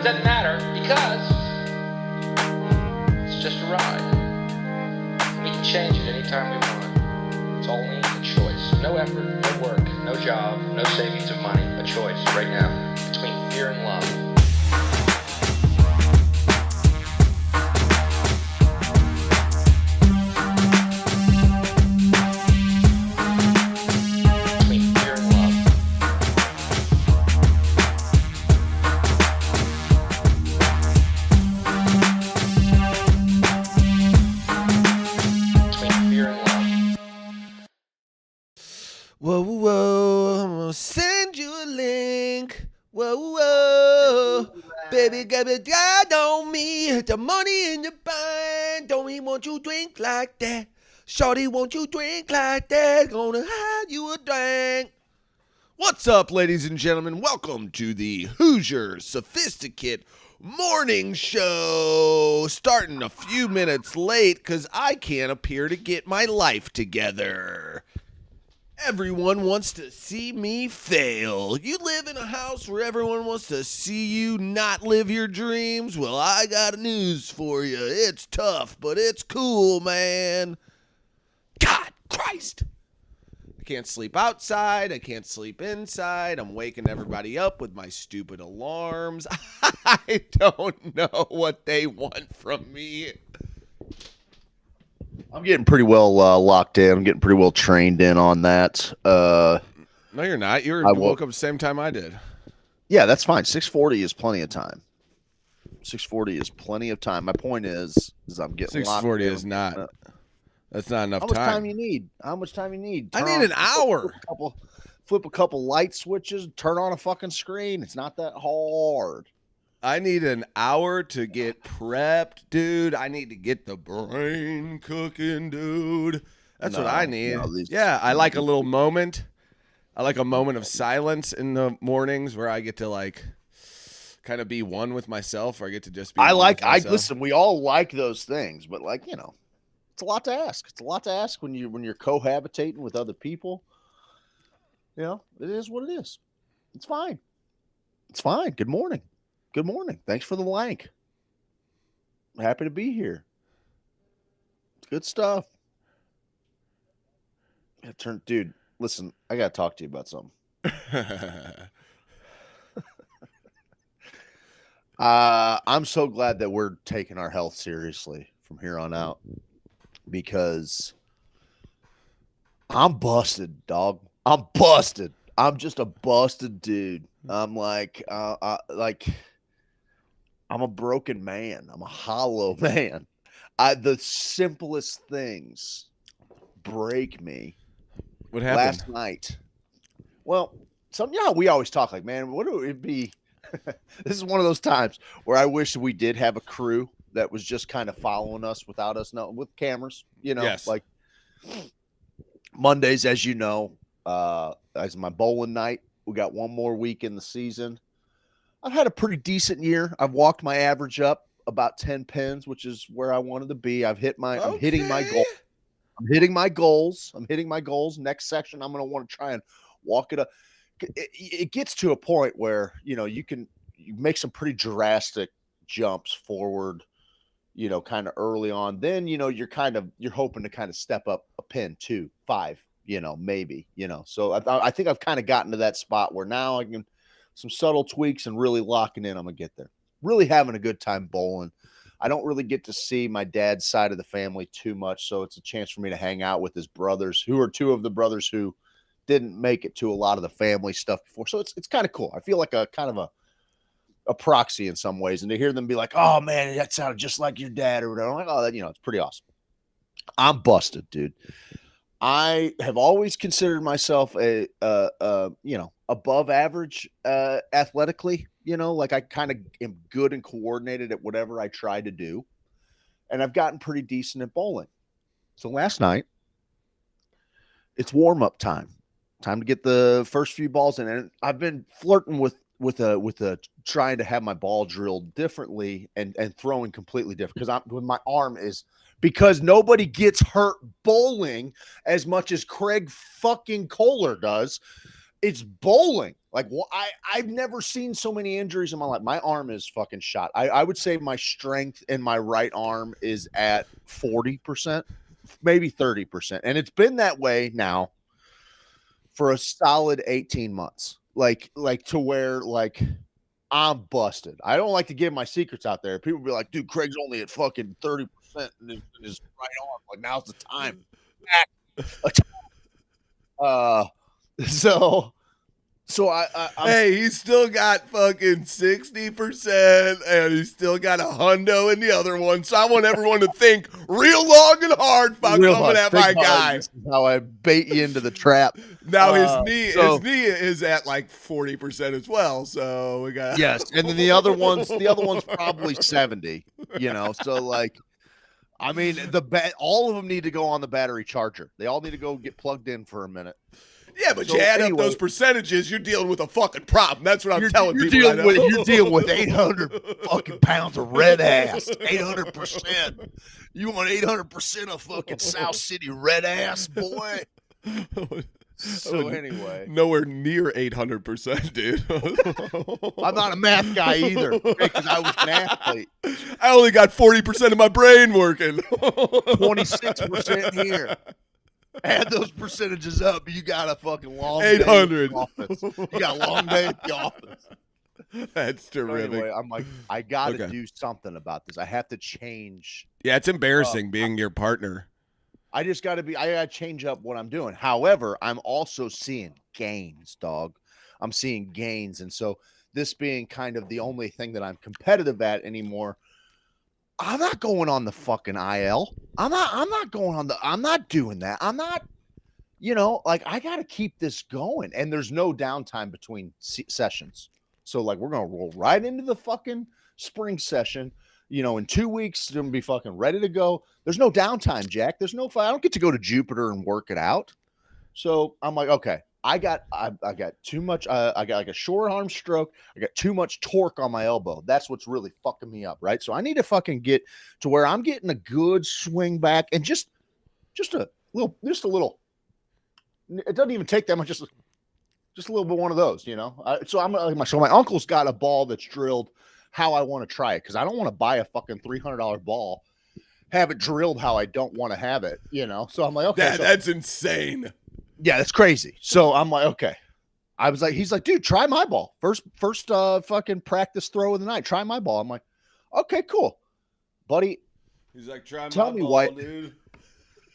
doesn't matter because it's just a ride. We can change it anytime we want. It's only a choice. No effort, no work, no job, no savings of money. A choice right now between fear and love. Whoa, whoa, I'm gonna send you a link. Whoa, whoa, baby, got it down on me. The money in your bank. Don't he want you drink like that? Shorty, won't you drink like that? Gonna hide you a drink. What's up, ladies and gentlemen? Welcome to the Hoosier Sophisticate Morning Show. Starting a few minutes late because I can't appear to get my life together. Everyone wants to see me fail. You live in a house where everyone wants to see you not live your dreams? Well, I got news for you. It's tough, but it's cool, man. God Christ. I can't sleep outside. I can't sleep inside. I'm waking everybody up with my stupid alarms. I don't know what they want from me. I'm getting pretty well locked in. I'm getting pretty well trained in on that. No, you're not. You woke up the same time I did. Yeah, that's fine. 6:40 is plenty of time. 6:40 is plenty of time. My point is I'm getting 6:40 is not. That's not enough time. How much time you need? How much time you need? I need an hour. Flip a couple light switches. Turn on a fucking screen. It's not that hard. I need an hour to get prepped, dude. I need to get the brain cooking, dude. That's what I need. I like a little moment. I like a moment of silence in the mornings where I get to like kind of be one with myself, or I get to just be. Listen, we all like those things, but like, it's a lot to ask. It's a lot to ask when you're cohabitating with other people. It is what it is. It's fine. It's fine. Good morning. Good morning. Thanks for the link. Happy to be here. Good stuff. Dude, listen, I got to talk to you about something. I'm so glad that we're taking our health seriously from here on out because I'm busted, dog. I'm busted. I'm just a busted dude. I'm like, I'm a broken man. I'm a hollow man. The simplest things break me. What happened last night? Well, we always talk like, man, what would it be? This is one of those times where I wish we did have a crew that was just kind of following us without us knowing, with cameras, Yes. Like Mondays, as you know, as my bowling night. We got one more week in the season. I've had a pretty decent year. I've walked my average up about 10 pins, which is where I wanted to be. I'm hitting my goal. I'm hitting my goals. Next section, I'm going to want to try and walk it up. It gets to a point where, you make some pretty drastic jumps forward, kind of early on. Then, you're hoping to kind of step up a pin, 2, 5, maybe, So I think I've kind of gotten to that spot where now I can some subtle tweaks and really locking in. I'm going to get there. Really having a good time bowling. I don't really get to see my dad's side of the family too much, so it's a chance for me to hang out with his brothers, who are two of the brothers who didn't make it to a lot of the family stuff before. So it's kind of cool. I feel like a kind of a proxy in some ways, and to hear them be like, "Oh man, that sounded just like your dad," or whatever. I'm like, "Oh, that it's pretty awesome." I'm busted, dude. I have always considered myself above average athletically, like I kind of am good and coordinated at whatever I try to do. And I've gotten pretty decent at bowling. So last night, it's warm-up time. Time to get the first few balls in. And I've been flirting with trying to have my ball drilled differently and throwing completely different because nobody gets hurt bowling as much as Craig fucking Kohler does. It's bowling. Like, I've never seen so many injuries in my life. My arm is fucking shot. I would say my strength in my right arm is at 40%, maybe 30%. And it's been that way now for a solid 18 months. Like to where like I'm busted. I don't like to give my secrets out there. People be like, dude, Craig's only at fucking 30% in his right arm. Like, now's the time. Uh so I'm Hey, he's still got fucking 60%, and he's still got a hundo in the other one. So I want everyone to think real long and hard about real coming hard. at Think my hard. guy. This is how I bait you into the trap. Now his So- knee is at like 40% as well. So we got Yes, and then the other one's probably 70. You know, so like, I mean, all of them need to go on the battery charger. They all need to go get plugged in for a minute. yeah, but So you add up anyway- those percentages, you're dealing with a fucking problem. That's what I'm telling people. You're dealing with 800 fucking pounds of red ass. 800%. You want 800% of fucking South City red ass, boy. So anyway, nowhere near 800%, dude. I'm not a math guy either because I was an athlete. I only got 40% of my brain working. 26% here. Add those percentages up, you got a fucking long 800. day at the office. You got a long day at the office. That's So terrific. anyway, I'm like, I got to Okay. do something about this. I have to change. Yeah, it's embarrassing being your partner. I just got to I got to change up what I'm doing. However, I'm also seeing gains, dog. I'm seeing gains. And so this being kind of the only thing that I'm competitive at anymore, I'm not going on the fucking IL. I'm not doing that. I'm not, like I got to keep this going. And there's no downtime between sessions. So like, we're going to roll right into the fucking spring session. In 2 weeks, it's gonna be fucking ready to go. There's no downtime, Jack. There's no I don't get to go to Jupiter and work it out. So I'm like, okay, I got too much. I got like a short arm stroke. I got too much torque on my elbow. That's what's really fucking me up, right? So I need to fucking get to where I'm getting a good swing back and just a little. It doesn't even take that much. Just a little bit one of those, So my uncle's got a ball that's drilled how I want to try it because I don't want to buy a fucking $300 ball, have it drilled how I don't want to have it, So I'm like, okay, That's insane. yeah, that's crazy. So I'm like, okay. He's like, dude, try my ball. First fucking practice throw of the night. Try my ball. I'm like, okay, cool, buddy. He's like, try Tell my me ball, why- dude.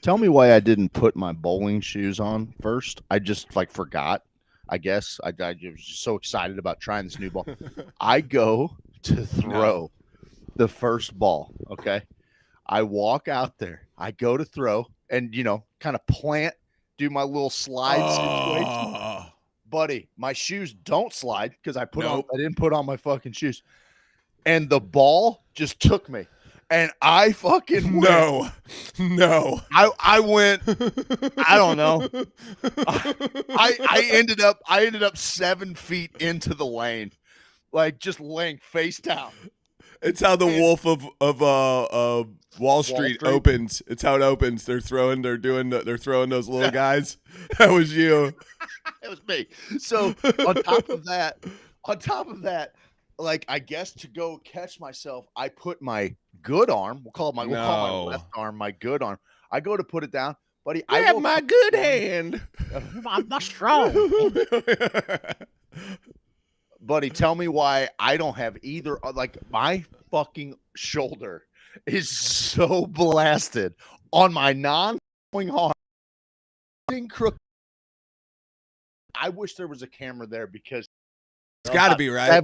Tell me why I didn't put my bowling shoes on first. I just like forgot. I guess I was just so excited about trying this new ball. I go to throw the first ball. Okay. I walk out there. I go to throw and, kind of plant, do my little slide situation. Oh, Buddy, my shoes don't slide because I Nope. didn't put on my fucking shoes. And the ball just took me. And I fucking went. no. I went, I don't know. I ended up 7 feet into the lane, like just laying face down. It's how the Wolf of Wall Street Street. opens. It's how it opens. They're throwing those little guys. That was you. It was me. So on top of that, like I guess to go catch myself, I put my good arm. We'll call my left arm my good arm. I go to put it down, buddy. I have my good hand. I'm not strong. Buddy, tell me why I don't have either. Like my fucking shoulder is so blasted on my non-throwing arm. Crook. I wish there was a camera there because It's got to be right.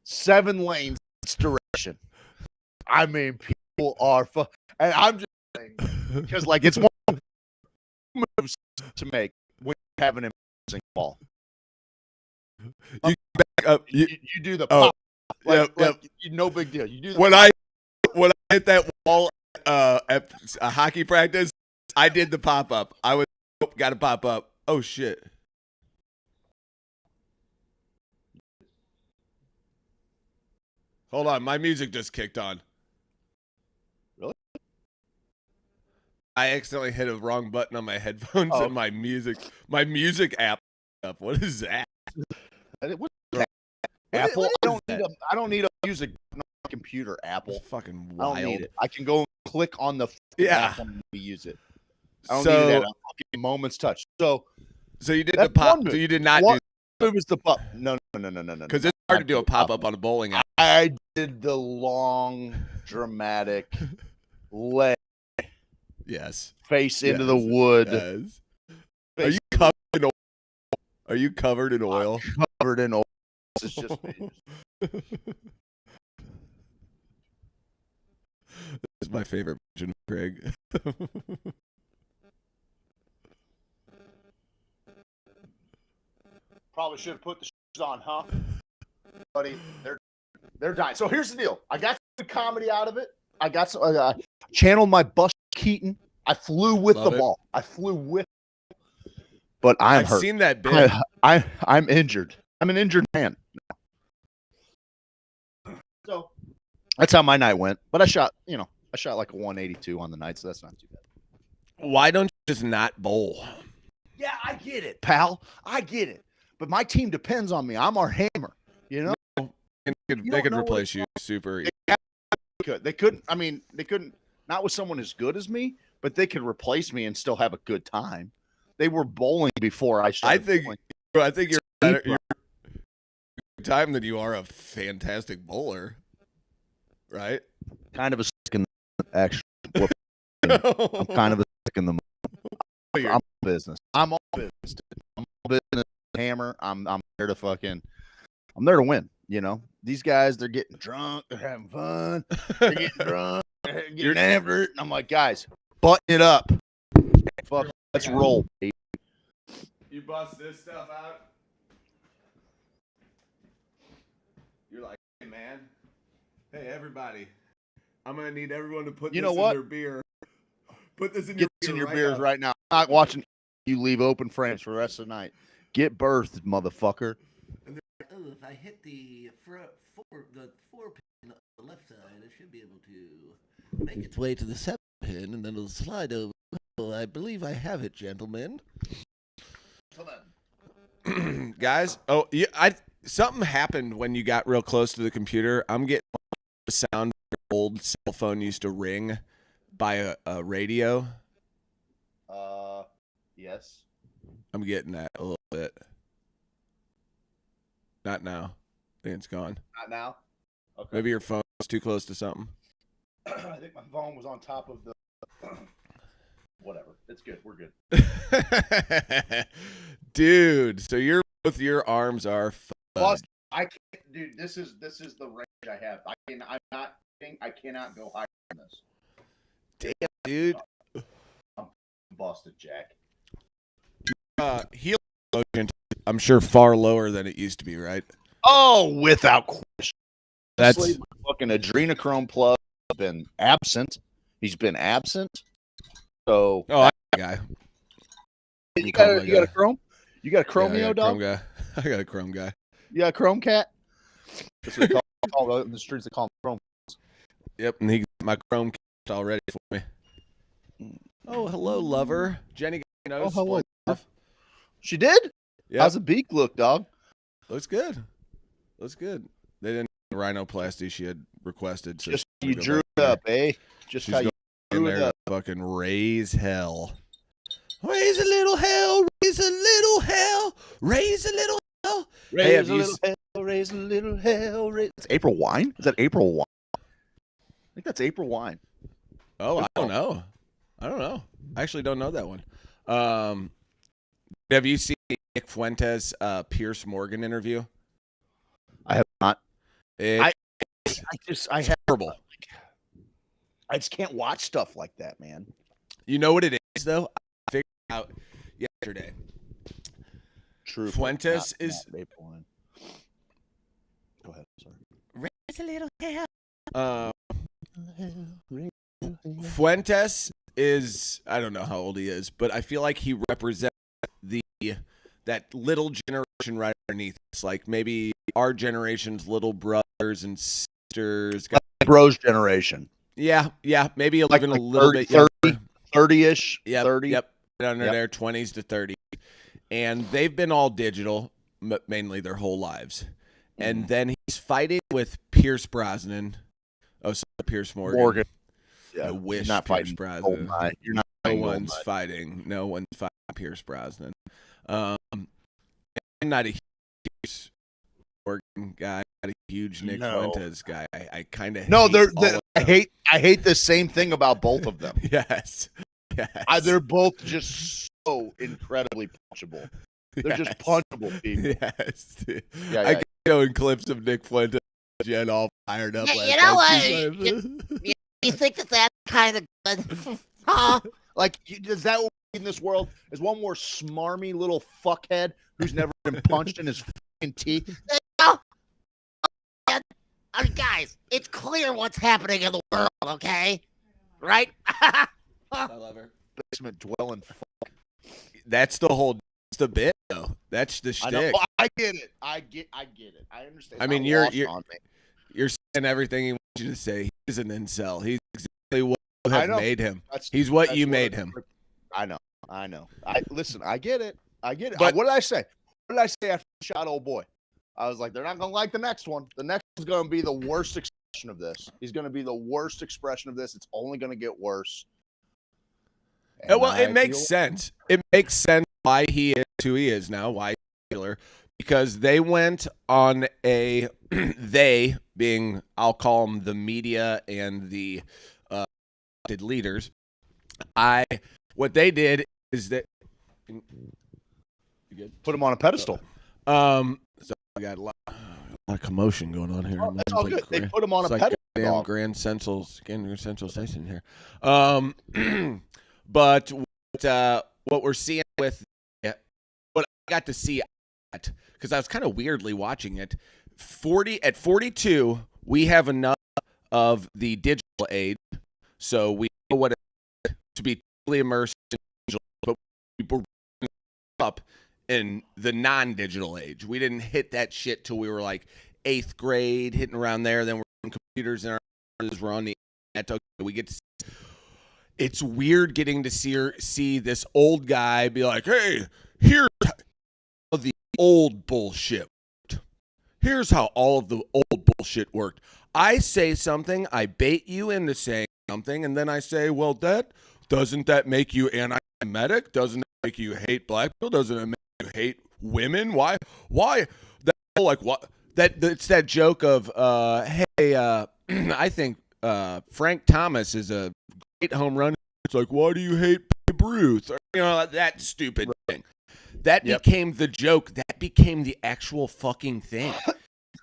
seven lanes each direction. I mean, people are and I'm just saying because like it's one moves to make when you have an amazing ball. You back up. You do the Oh, pop. Like, yep. no big deal. You do the When I hit that wall at a hockey practice, I did the pop up. I was got to pop up. Oh shit. Hold on, my music just kicked on. Really? I accidentally hit a wrong button on my headphones Oh. and my music app. What is that? What's that? Apple. I don't need to use a computer. Apple. It's fucking I don't wild. need it. I can go and click on the app when we use it. I don't need that. A fucking moment's touch. So you did the pop. So you did not do. It was the pop. No. Because it's hard to do a pop up on a bowling alley. I did the long, dramatic leg. Yes. Face into the wood. Yes. Are you covered in oil? Are you covered in oil? I'm covered in oil. It's just This is my favorite version of Craig. Probably should have put the shoes on, huh? Buddy, they're dying. So here's the deal. I got some comedy out of it. I got some channeled my Buster Keaton. I flew with the ball. I flew with, but I've hurt. Seen that bit. I'm injured. I'm an injured man. So that's how my night went. But I shot like a 182 on the night, so that's not too bad. Why don't you just not bowl? Yeah, I get it, pal. I get it. But my team depends on me. I'm our hammer. You know, they could replace you super. They couldn't. I mean, they couldn't. Not with someone as good as me, but they could replace me and still have a good time. They were bowling before I started. I think you're better. You're time than you are a fantastic bowler, right? Kind of a stick in the actually. I'm kind of a stick in the. I'm business. I'm all business. I'm all business. Hammer. I'm there to I'm there to win. You know, these guys, they're getting drunk, they're having fun, they're getting drunk, they're getting after it. And I'm like, guys, button it up. Fuck, let's roll, baby. You bust this stuff out. You're like, hey man, hey everybody, I'm gonna need everyone to put this in their beer. Put this in your beers right now. I'm not watching you leave open frames for the rest of the night. Get birthed, motherfucker. Oh, if I hit the four pin on the left side, I should be able to make its way to the 7 pin, and then it'll slide over. Oh, I believe I have it, gentlemen. Guys, something happened when you got real close to the computer. I'm getting the sound your old cell phone used to ring by a radio. Yes. I'm getting that a little bit. Not now. I think it's gone. Not now? Okay. Maybe your phone's too close to something. I think my phone was on top of the... Whatever. It's good. We're good. Dude, so both your arms are Plus, I can't... Dude, this is the range I have. I cannot go higher than this. Damn, dude. I'm busted, Jack. Heel motion, I'm sure far lower than it used to be, right? Oh, without question. That's my fucking adrenochrome plug has been absent. He's been absent. So I got a guy. You got a chrome? You got a chromeo dog? Chrome guy. I got a chrome guy. You got a chrome cat? That's what they call in the streets. They call him chrome. Yep, and he got my chrome cat all ready for me. Oh, hello, lover. Jenny knows. Oh, hello. She did? Yeah. How's the beak look, dog? Looks good. Looks good. They didn't have the rhinoplasty she had requested. So just you drew it up, eh? Just she's how you drew it up. Fucking raise hell. Raise a little hell. Raise a little hell. Raise a little hell. Raise a little hell. Raise a little hell. It's April wine? Is that April wine? I think that's April wine. Oh, I don't know. I actually don't know that one. Have you seen Nick Fuentes' Pierce Morgan interview? I have not. I have horrible. I just can't watch stuff like that, man. You know what it is, though? I figured out yesterday. True. Fuentes is. April wine. Go ahead. Sorry. Raise a little hell. Fuentes is, I don't know how old he is, but I feel like he represents that little generation right underneath us, like maybe our generation's little brothers and sisters. Bros generation. Yeah, maybe like even a 30, little bit 30-ish. Yep, 30. Yep, under there, 20s to 30. And they've been all digital. mainly their whole lives. And then he's fighting with Pierce Brosnan. Oh, sorry, Pierce Morgan. Yeah, I wish not Pierce fighting Brosnan. Goldeneye. You're not No fighting one's Goldeneye. fighting. No one's fighting Pierce Brosnan. I'm not a huge Morgan guy. Not a huge Nick No. Fuentes guy. I kind of No, hate I hate the same thing about both of them. Yes. They're both just so incredibly punchable. They're just punchable people. Yes. Dude. Yeah, I keep showing clips of Nick Fuentes Jen all fired up. You know what? You think that's kind of good? Huh? Like, is that what in this world? Is one more smarmy little fuckhead who's never been punched in his fucking teeth? Guys, it's clear what's happening in the world, okay? Right? I love her. Basement dwelling. That's the whole. That's the bit, though. That's the shtick. I get it. I get it. I understand. I mean, you're saying everything he wants you to say. He's an incel. He's exactly what you have made him. He's what you made him. I know. Listen. I get it. But what did I say? What did I say after I shot old boy? I was like, they're not gonna like the next one. The next one's gonna be the worst expression of this. He's gonna be the worst expression of this. It's only gonna get worse. And well, it makes sense. It makes sense why he is who he is now. Why he's popular. Because they went on a they being, I'll call them the media and the leaders. What they did is that you good? Put him on a pedestal. So I got a lot of commotion going on here. Oh, that's all good. They put him on a pedestal. Damn Grand Central Station here. But what we're seeing with what I got to see because I was kind of weirdly watching it. At 42, we have enough of the digital age, so we know what it is to be totally immersed in digital, but we were up in the non-digital age. We didn't hit that shit till we were like 8th grade, hitting around there. Then we're on computers and we're on the internet. We get to see. It's weird getting to see this old guy be like, hey, here's how the old bullshit worked. Here's how all of the old bullshit worked. I say something, I bait you into saying something, and then I say, well, doesn't that make you anti-Semitic? Doesn't it make you hate black people? Doesn't it make you hate women? Why? That whole, like, what? It's that joke of, hey, I think Frank Thomas is a great home run. It's like, why do you hate Babe Ruth? Or, that stupid thing. That became the joke. That became the actual fucking thing.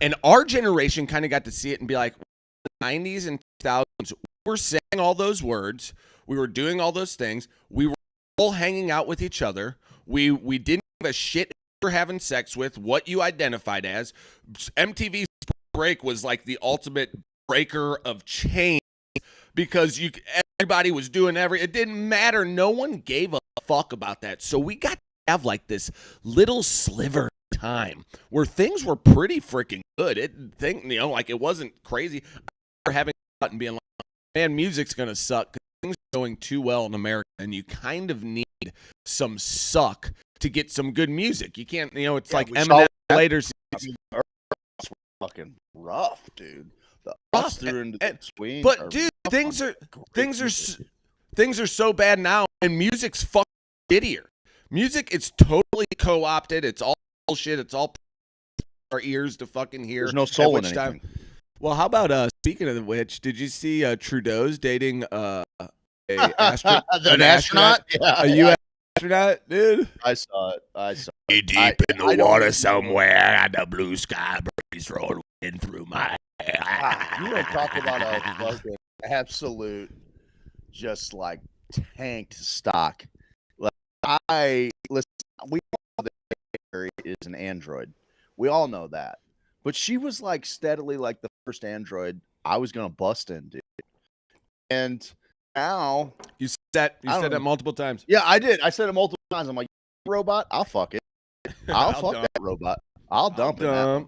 And our generation kind of got to see it and be like, the 90s and 2000s, we were saying all those words. We were doing all those things. We were all hanging out with each other. We didn't give a shit who we were having sex with, what you identified as. MTV's Break was like the ultimate breaker of chains because everybody was doing it didn't matter. No one gave a fuck about that. So we got to have like this little sliver of time where things were pretty freaking good. It wasn't crazy. I remember having a and being like, man, music's gonna suck because things are going too well in America, and you kind of need some suck to get some good music. You can't, it's like Eminem later. Fucking rough, dude. The us through into the swing. But dude, things are so bad now, and music's fucking shittier. Music is totally co-opted. It's all bullshit. It's all our ears to fucking hear. There's no soul in anything. Well, how about speaking of which, did you see Trudeau's dating an astronaut? Yeah, a U.S. astronaut, dude. I saw it. Deep in the water somewhere, and the blue sky breeze rolling through my hair. You don't talk about a fucking absolute, just like tanked stock. Like we all know that Harry is an android. We all know that. But she was like steadily like the first android I was gonna bust in, dude. And now you said that multiple times. Yeah, I did. I said it multiple times. I'm like, robot, I'll fuck it. I'll fuck that robot. I'll dump it. And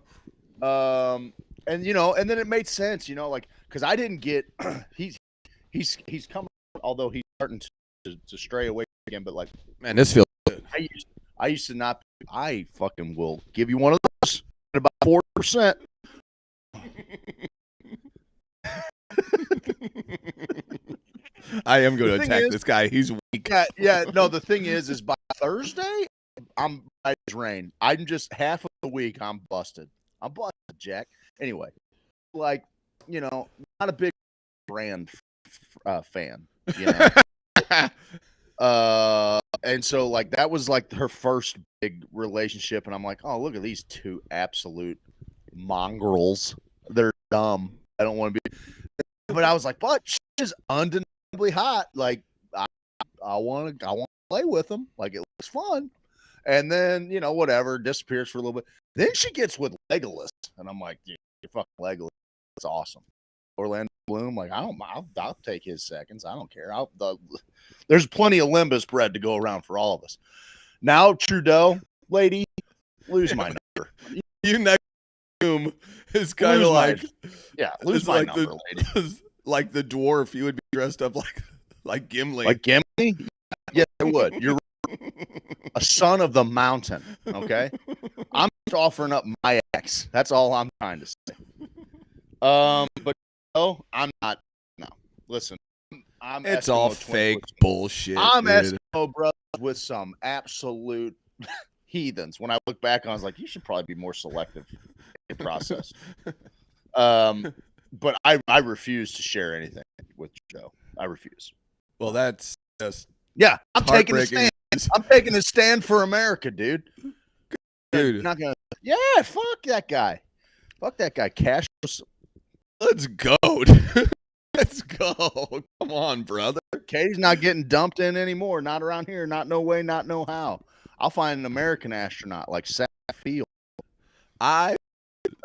and then it made sense, like because I didn't get he's coming, although he's starting to stray away again. But like, man, this feels good. I used to not. I fucking will give you one of those at about 4%. I am going The to thing attack is- this guy. He's weak. Yeah. No, the thing is by Thursday, I'm right as rain. I'm just half of the week. I'm busted. Jack. Anyway, like, not a big brand fan. And so like that was like her first big relationship, and I'm like, oh, look at these two absolute mongrels. They're dumb. I don't want to be, but I was like, but she's undeniably hot. Like I want to play with them. Like it looks fun. And then whatever, disappears for a little bit. Then she gets with Legolas, and I'm like, dude, you're fucking Legolas. It's awesome. Orlando Bloom, like I'll take his seconds. I don't care. There's plenty of Limbus bread to go around for all of us. Now Trudeau, lady, lose my number. You next room is kind of like lose my number, lady. Like the dwarf, you would be dressed up like Gimli. Like Gimli? Yes, I would. You're a son of the mountain. Okay, I'm just offering up my ex. That's all I'm trying to say. But no, I'm not. No, listen, it's Eskimo all twin fake with- bullshit. I'm dude. Eskimo brothers with some absolute heathens. When I look back, I was like, you should probably be more selective in your process. But I refuse to share anything with Joe. I refuse. Well, that's just I'm taking a heartbreaking. stand. I'm taking a stand for America, dude. Dude, Not gonna. Yeah, fuck that guy. Fuck that guy. Cash. let's go. Dude. Let's go. Come on, brother. Katie's not getting dumped in anymore. Not around here. Not no way. Not no how. I'll find an American astronaut like Seth Field. I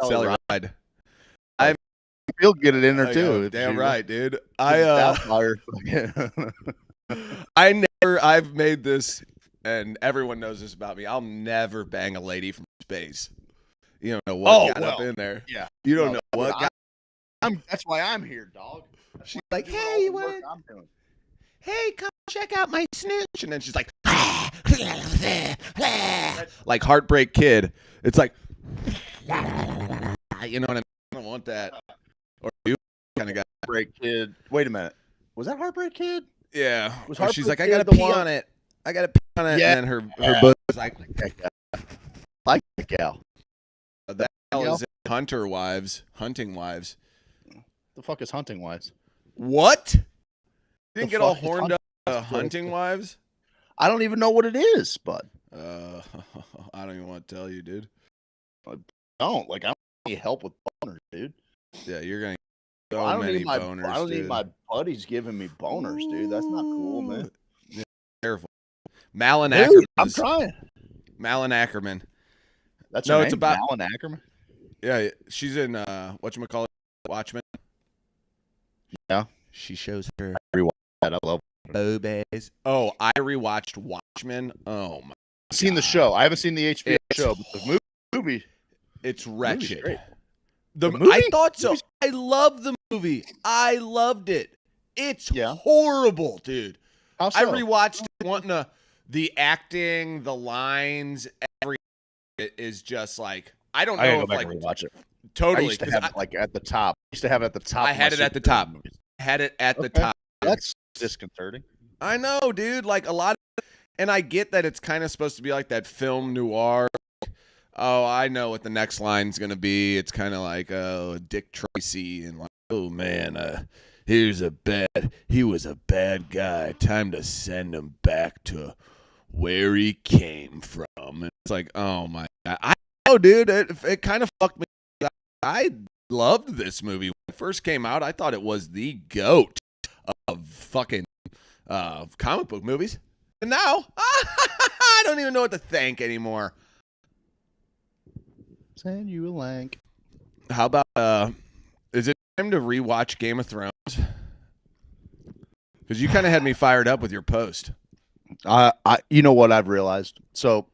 Sally Ride. He'll get it in there I too. know, if damn she- right, dude. I've made this, and everyone knows this about me. I'll never bang a lady from space. You don't know what got up in there. Yeah. You don't No, know what got. That's why I'm here, dog. That's She's why like, I'm doing hey, all you the work want? I'm doing. Hey, come check out my snooch, and then she's like, like Heartbreak Kid. It's like, you know what I mean? I don't want that. Or you kind of guy. Heartbreak Kid. Wait a minute. Was that Heartbreak Kid? Yeah. Was Or she's like, Heartbreak I Kid gotta the pee one- on it. I gotta pee on it. Yeah. And then her butt is like Like that gal. that gal gal? is in Hunting Wives. The fuck is Hunting Wives? What? You didn't The get all fuck is horned up Hunting Hunting Wives? I don't even know what it is, bud. I don't even want to tell you, dude. Don't like I don't need help with boners, dude. Yeah, you're gonna get so I don't many need my boners. I don't dude. need my buddies giving me boners, dude. That's not cool, man. Yeah, careful. Malin Dude, Ackerman. I'm trying. Malin Ackerman. That's No, her it's name? about- Alan Ackerman. Yeah, she's in whatchamacallit, Watchmen. Yeah. She shows her I love. boobies. Oh, I rewatched Watchmen. Oh my, I've seen the show. I haven't seen the HBO It's show, but the movie. it's movie's wretched. great. The The movie? I thought so. I love the movie. I loved it. It's Yeah. horrible, dude. How so? I rewatched it wanting to. The acting, the lines, everything it is just like I don't I gotta know go if back like and rewatch it. I totally used to 'cause have it like at the top. I used to have it at the top. I of my had it at the superhero top. movies. I had it at the Okay. top. That's disconcerting. I know, dude. Like a lot and I get that it's kind of supposed to be like that film noir. Oh, I know what the next line's gonna be. It's kind of like, oh, Dick Tracy, and like, oh man, he was a bad guy. Time to send him back to where he came from. And it's like, oh my god, I know, dude. It kind of fucked me. I loved this movie when it first came out. I thought it was the GOAT of fucking comic book movies. And now, I don't even know what to think anymore. Send you a link. How about, is it time to rewatch Game of Thrones? Because you kind of had me fired up with your post. You know what I've realized? So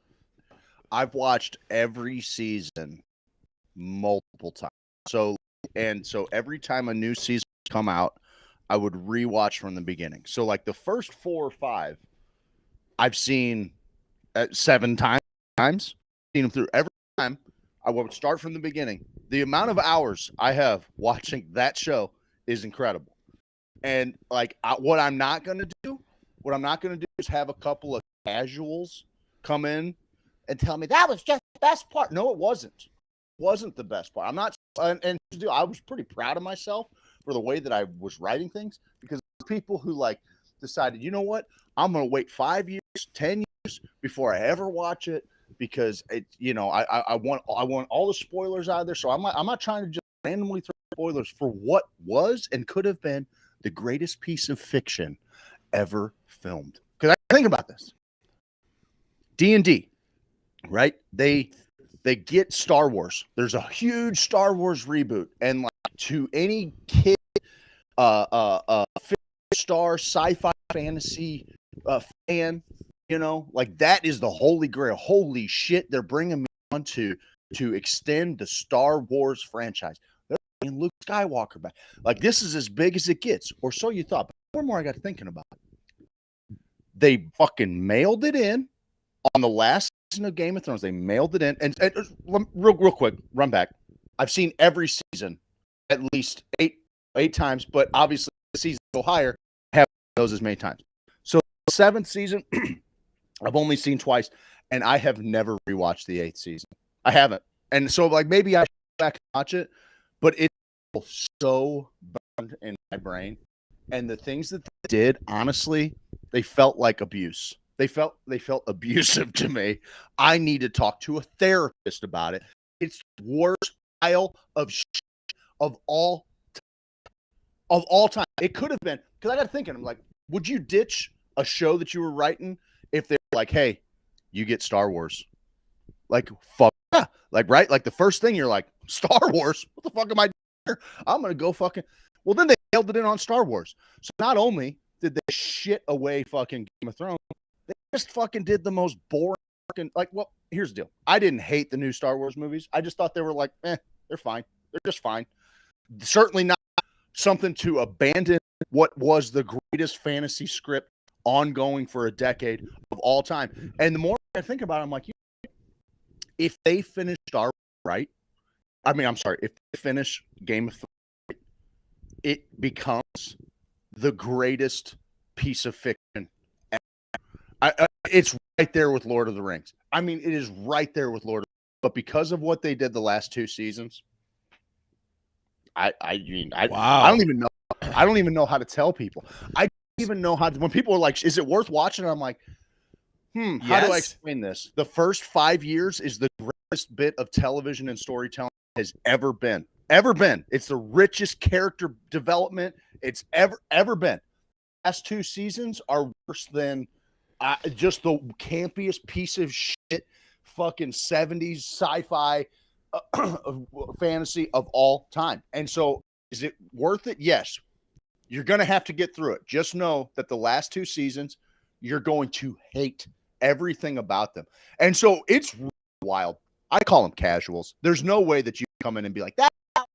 I've watched every season multiple times. So every time a new season come out, I would rewatch from the beginning. So like the first 4 or 5, I've seen 7 times. Seen them through every time. I would start from the beginning. The amount of hours I have watching that show is incredible. And like what I'm not going to do is have a couple of casuals come in and tell me that was just the best part. No, it wasn't. It wasn't the best part. I'm not. And I was pretty proud of myself for the way that I was writing things, because people who like decided, you know what, I'm going to wait 5 years, 10 years before I ever watch it, because it, I want all the spoilers out of there. So I'm not trying to just randomly throw spoilers for what was and could have been the greatest piece of fiction ever filmed. Because I think about this. D&D, right? They get Star Wars. There's a huge Star Wars reboot, and like to any kid, star sci-fi fantasy fan, like that is the holy grail. Holy shit, they're bringing me on to extend the Star Wars franchise. They're bringing Luke Skywalker back. Like this is as big as it gets, or so you thought. But one more I got thinking about it. They fucking mailed it in on the last season of Game of Thrones. They mailed it in, and real quick, run back. I've seen every season at least eight times, but obviously the seasons go higher. I have those as many times. So 7th season, I've only seen twice, and I have never rewatched the 8th season. I haven't, and so like maybe I should go back and watch it, but it's so burned in my brain, and the things that they did, honestly, they felt like abuse. They felt abusive to me. I need to talk to a therapist about it. It's the worst pile of shit of all time. It could have been, because I got thinking, I'm like, would you ditch a show that you were writing if they're like, hey, you get Star Wars? Like, fuck yeah. Like, right? Like the first thing you're like, Star Wars? What the fuck am I doing here? I'm going to go fucking. Well, then they held it in on Star Wars. So not only did they shit away fucking Game of Thrones, they just fucking did the most boring fucking, like, well, here's the deal. I didn't hate the new Star Wars movies. I just thought they were like, they're fine. They're just fine. Certainly not something to abandon what was the greatest fantasy script ongoing for a decade of all time. And the more I think about it, I'm like, if they finish Star Wars right, if they finish Game of Thrones right, it becomes the greatest piece of fiction ever. It's right there with Lord of the Rings. I mean, it is right there with Lord of the Rings. But because of what they did the last 2 seasons, I don't even know. I don't even know how to tell people. I don't even know how to, when people are like, is it worth watching? I'm like, how do I explain this? The first 5 years is the greatest bit of television and storytelling has ever been. It's the richest character development it's ever been. Last 2 seasons are worse than just the campiest piece of shit fucking 70s sci-fi fantasy of all time. And so is it worth it? Yes. You're going to have to get through it. Just know that the last 2 seasons, you're going to hate everything about them. And so it's wild. I call them casuals. There's no way that you come in and be like, that's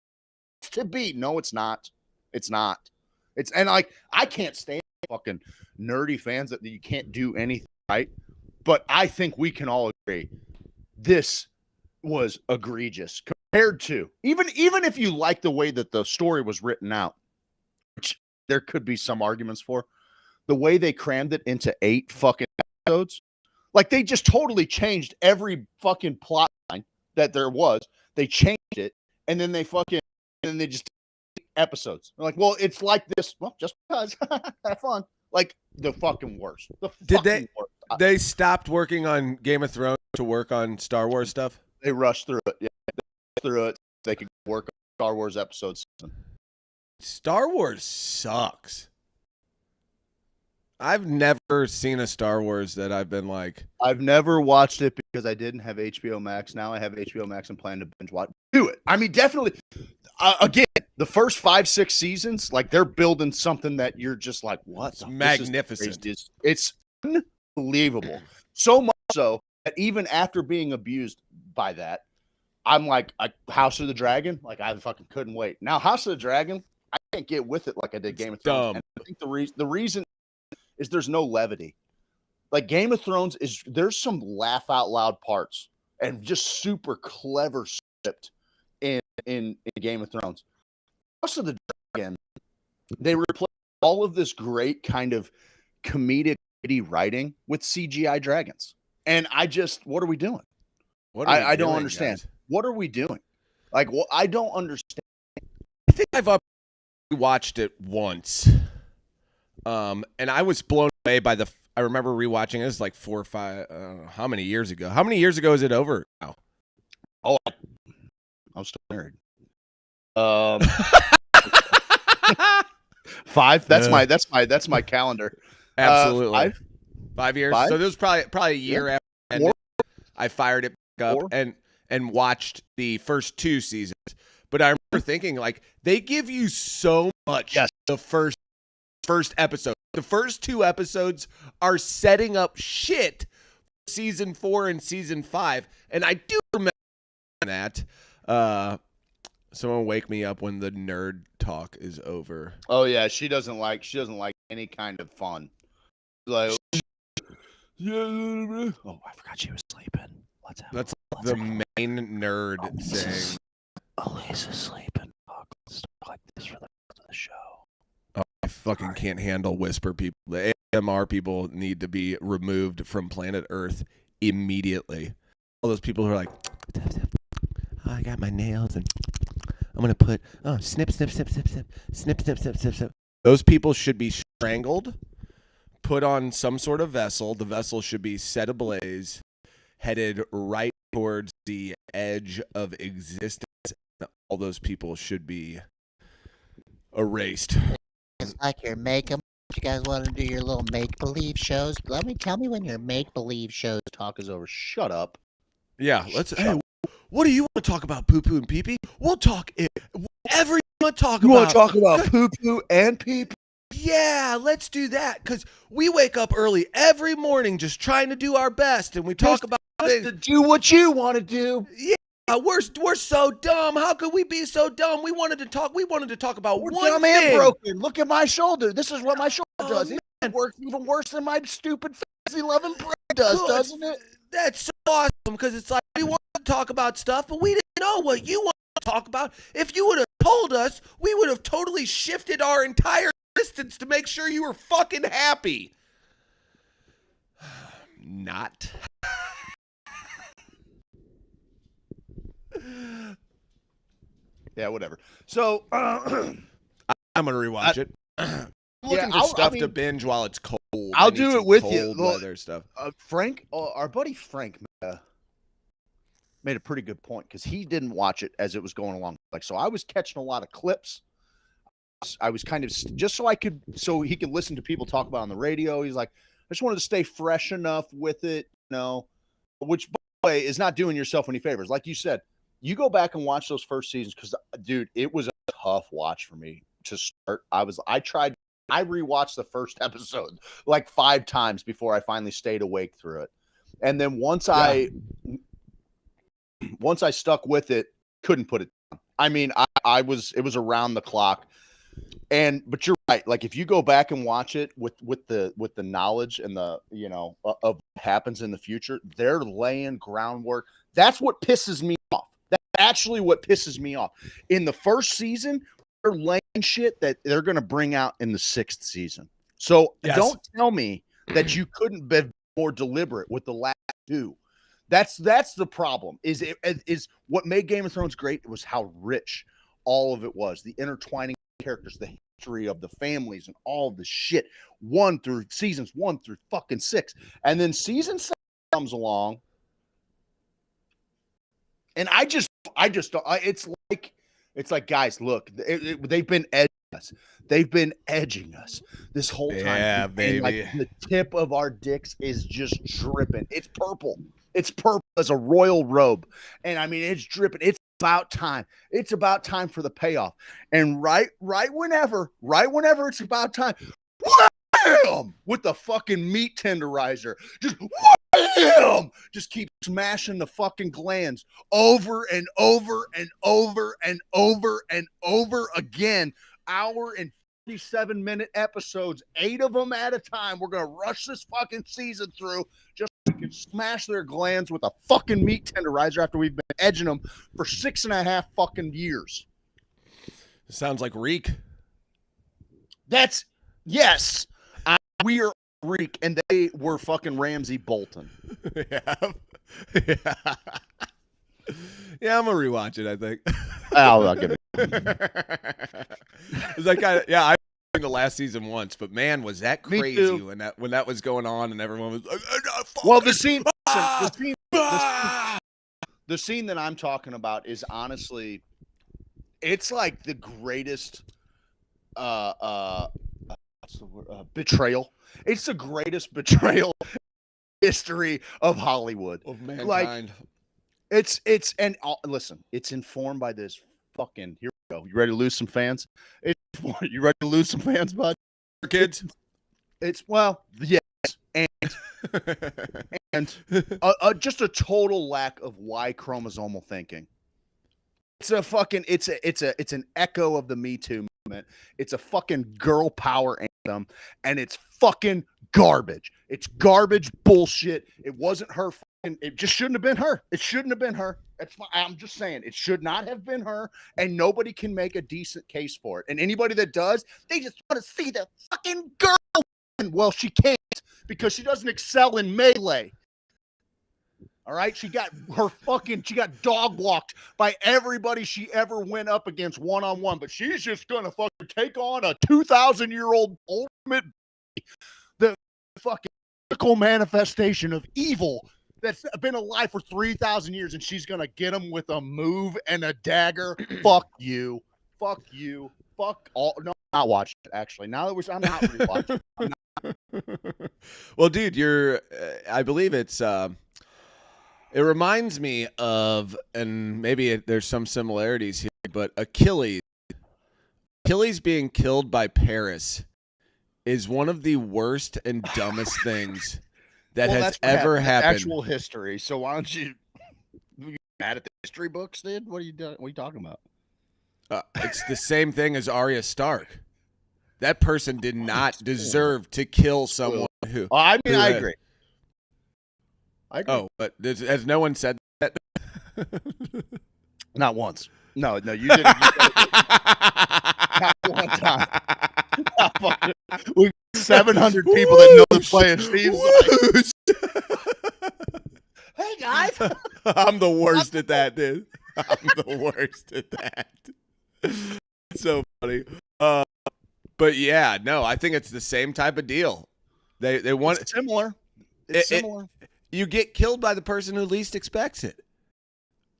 to be. No, it's not. It's not. And like, I can't stand fucking nerdy fans that you can't do anything right. But I think we can all agree this was egregious compared to, even if you like the way that the story was written out, which there could be some arguments for, the way they crammed it into 8 fucking episodes. Like they just totally changed every fucking plot line that there was. They changed it, and then they just episodes. They're like, well, it's like this. Well, just because. Have fun. Like the fucking worst. Worst. They stopped working on Game of Thrones to work on Star Wars stuff? They rushed through it. Yeah, through it. They could work on Star Wars episodes. Star Wars sucks. I've never seen a Star Wars that I've been like. I've never watched it because I didn't have HBO Max. Now I have HBO Max and plan to binge watch. Do it. I mean, definitely. Again, the first 5-6 seasons, like they're building something that you're just like, what? It's magnificent. It's unbelievable. So much so that even after being abused by that, I'm like, House of the Dragon, like I fucking couldn't wait. Now, House of the Dragon, I can't get with it like I did Game of Thrones. And I think the reason is there's no levity. Like Game of Thrones there's some laugh out loud parts and just super clever script in Game of Thrones. House of the Dragon, they replaced all of this great kind of comedic writing with CGI dragons. And what are we doing? What are we I don't doing, understand. guys? What are we doing? Like, well, I don't understand. I think I've watched it once. And I was blown away by I remember rewatching it. It was like 4 or 5, I don't know, how many years ago? How many years ago is it over now? Oh, I'm still married. 5. That's my calendar. Absolutely. 5? 5 years. 5? So this was probably a year after it ended. I fired it back up 4? and watched the first 2 seasons. But I remember thinking, like, they give you so much the first episode. The first 2 episodes are setting up shit for season 4 and season 5. And I do remember that. Someone wake me up when the nerd talk is over. Oh yeah, she doesn't like any kind of fun. Like, oh, I forgot she was sleeping. That's the main nerd saying. Elisa's sleeping. Let's talk like this for the rest of the show. Oh, I fucking can't handle whisper people. The AMR people need to be removed from planet Earth immediately. All those people who are like, oh, I got my nails and I'm going to put, snip, snip, snip, snip, snip, snip, snip, snip, snip, snip. Those people should be strangled, put on some sort of vessel. The vessel should be set ablaze, headed right towards the edge of existence. All those people should be erased. It's like your makeup. You guys want to do your little make-believe shows? Tell me when your make-believe shows. Talk is over. Shut up. Yeah, hey, what do you want to talk about, poo-poo and pee-pee? We'll talk whatever you want to talk about. You want to talk about poo-poo and pee-pee? Yeah, let's do that, because we wake up early every morning just trying to do our best, and we talk about things. To do what you want to do. Yeah. We're so dumb. How could we be so dumb? We wanted to talk about We're one dumb thing. and broken. Look at my shoulder. This is what my shoulder does. Man. It works even worse than my stupid fancy loving brain does, doesn't it? That's so awesome, because it's like we wanted to talk about stuff, but we didn't know what you wanted to talk about. If you would have told us, we would have totally shifted our entire existence to make sure you were fucking happy. Not. Yeah, whatever. So I'm gonna rewatch it. I'm looking for stuff to binge while it's cold. I'll do it with you. Cold weather stuff. Frank, our buddy Frank, made a pretty good point because he didn't watch it as it was going along. Like, so I was catching a lot of clips. I was kind of just so he could listen to people talk about it on the radio. He's like, I just wanted to stay fresh enough with it, which, by the way, is not doing yourself any favors. Like you said, you go back and watch those first seasons because, dude, it was a tough watch for me to start. I rewatched the first episode like 5 times before I finally stayed awake through it. And then once I stuck with it, couldn't put it down. I mean, it was around the clock. But you're right. Like, if you go back and watch it with the knowledge and the, of what happens in the future, they're laying groundwork. That's what pisses me off. That's actually what pisses me off. In the first season, they're laying shit that they're going to bring out in the 6th season. So Don't tell me that you couldn't be more deliberate with the last 2. That's the problem. Is what made Game of Thrones great was how rich all of it was. The intertwining characters, the history of the families, and all of the shit. Seasons 1 through fucking 6, and then season 7 comes along, and I just it's like, guys, look, they've been edging us. They've been edging us this whole time. Yeah, baby. Like, the tip of our dicks is just dripping. It's purple. It's purple as a royal robe. And I mean, it's dripping. It's about time. It's about time for the payoff. And right whenever it's about time, wham! With the fucking meat tenderizer. Just wham! Just keep smashing the fucking glands over and over and over and over and over again. Hour and 47-minute episodes, 8 of them at a time. We're gonna rush this fucking season through just so we can smash their glands with a fucking meat tenderizer after we've been edging them for 6.5 fucking years. Sounds like Reek. That's yes. We are Reek, and they were fucking Ramsey Bolton. Yeah. Yeah. Yeah, I'm gonna rewatch it, I think. I'll give it. It's like I watched the last season once, but man, was that Me crazy too. when that was going on and everyone was like, Well, the scene that I'm talking about is honestly, it's like the greatest what's the word? Betrayal. It's the greatest betrayal history of Hollywood. of mankind. Like, it's listen, it's informed by this fucking. Here we go. You ready to lose some fans? You ready to lose some fans, bud? Kids. It's well, yes, and just a total lack of Y chromosomal thinking. It's a fucking. It's an echo of the Me Too movement. It's a fucking girl power anthem, and it's fucking garbage. It's garbage bullshit. It wasn't her. It just shouldn't have been her. It shouldn't have been her. I'm just saying it should not have been her, and nobody can make a decent case for it. And anybody that does, they just want to see the fucking girl. Well, she can't because she doesn't excel in melee. All right, she got dog walked by everybody she ever went up against one-on-one, but she's just gonna fucking take on a 2,000-year-old ultimate, the fucking physical manifestation of evil that's been alive for 3,000 years, and she's gonna get him with a move and a dagger. Fuck you, fuck you, fuck all. No, I'm not watching it actually. Now that I'm not rewatching. I'm not. Well, dude, I believe it's. It reminds me of, and maybe there's some similarities here, but Achilles being killed by Paris is one of the worst and dumbest things that has ever happened. Actual history. So why don't you mad at the history books, dude? What are you doing? What are you talking about? It's the same thing as Arya Stark. That person did not deserve to kill someone who. I mean, I agree. I agree. Oh, but has no one said that? Not once. No, you didn't. Not one time. We've 700 people that know the play of Steve's life. Hey, guys. I'm the worst at that, dude. I'm the worst at that. So funny. But yeah, no, I think it's the same type of deal. They want it's similar. It's similar. You get killed by the person who least expects it.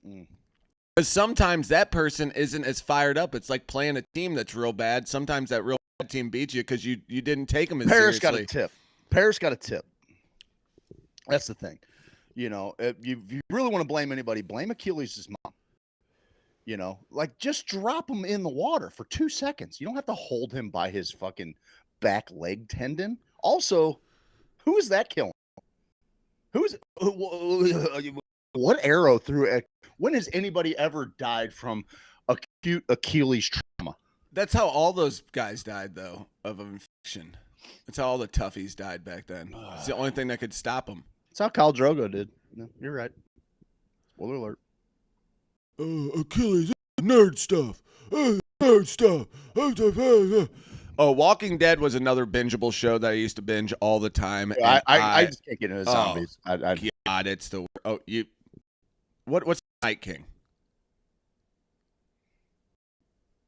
Because sometimes that person isn't as fired up. It's like playing a team that's real bad. Sometimes that real bad team beats you because you didn't take them as seriously. Paris got a tip. That's the thing. You know, if you really want to blame anybody, blame Achilles' mom. You know, like just drop him in the water for 2 seconds. You don't have to hold him by his fucking back leg tendon. Also, who is that killing? What arrow through? When has anybody ever died from acute Achilles trauma? That's how all those guys died, though, of an infection. That's how all the toughies died back then. It's the only thing that could stop them. That's how Khal Drogo did. No, you're right. Spoiler alert. Achilles, nerd stuff. Nerd stuff. Oh, Walking Dead was another bingeable show that I used to binge all the time. I just can't get into zombies. God, it's the what's Night King?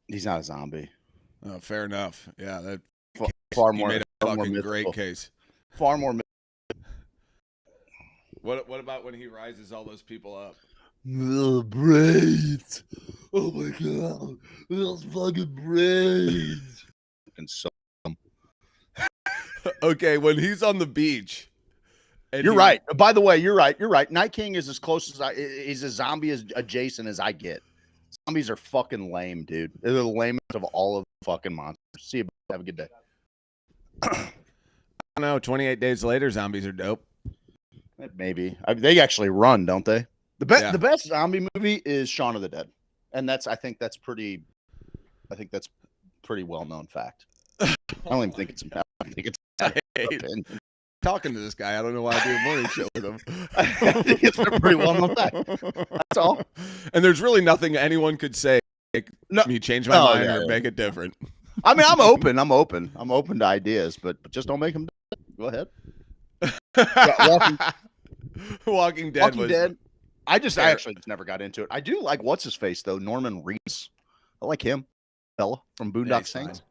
He's not a zombie. Oh, fair enough. Yeah, that far you more. made a Far fucking more great case. Far more. What about when he rises all those people up? Brains. Oh my god, those fucking brains. So okay, when he's on the beach. You're right. By the way, you're right. Night King is as close as he's a zombie as adjacent as I get. Zombies are fucking lame, dude. They're the lamest of all of the fucking monsters. See you. Have a good day. I don't know. 28 days later, zombies are dope. Maybe. They actually run, don't they? The best zombie movie is Shaun of the Dead, and I think that's pretty well known fact. I don't even think it's. I think it's. I hate talking to this guy. I don't know why I do a morning show with him. I think it's a pretty well-known fact. That's all. And there's really nothing anyone could say make me change my mind or make it different. I mean, I'm open. I'm open to ideas, but just don't make them. Go ahead. Walking Dead Walking Dead. I actually just never got into it. I do like what's his face though, Norman Reedus. I like him, fella from Boondock Saints.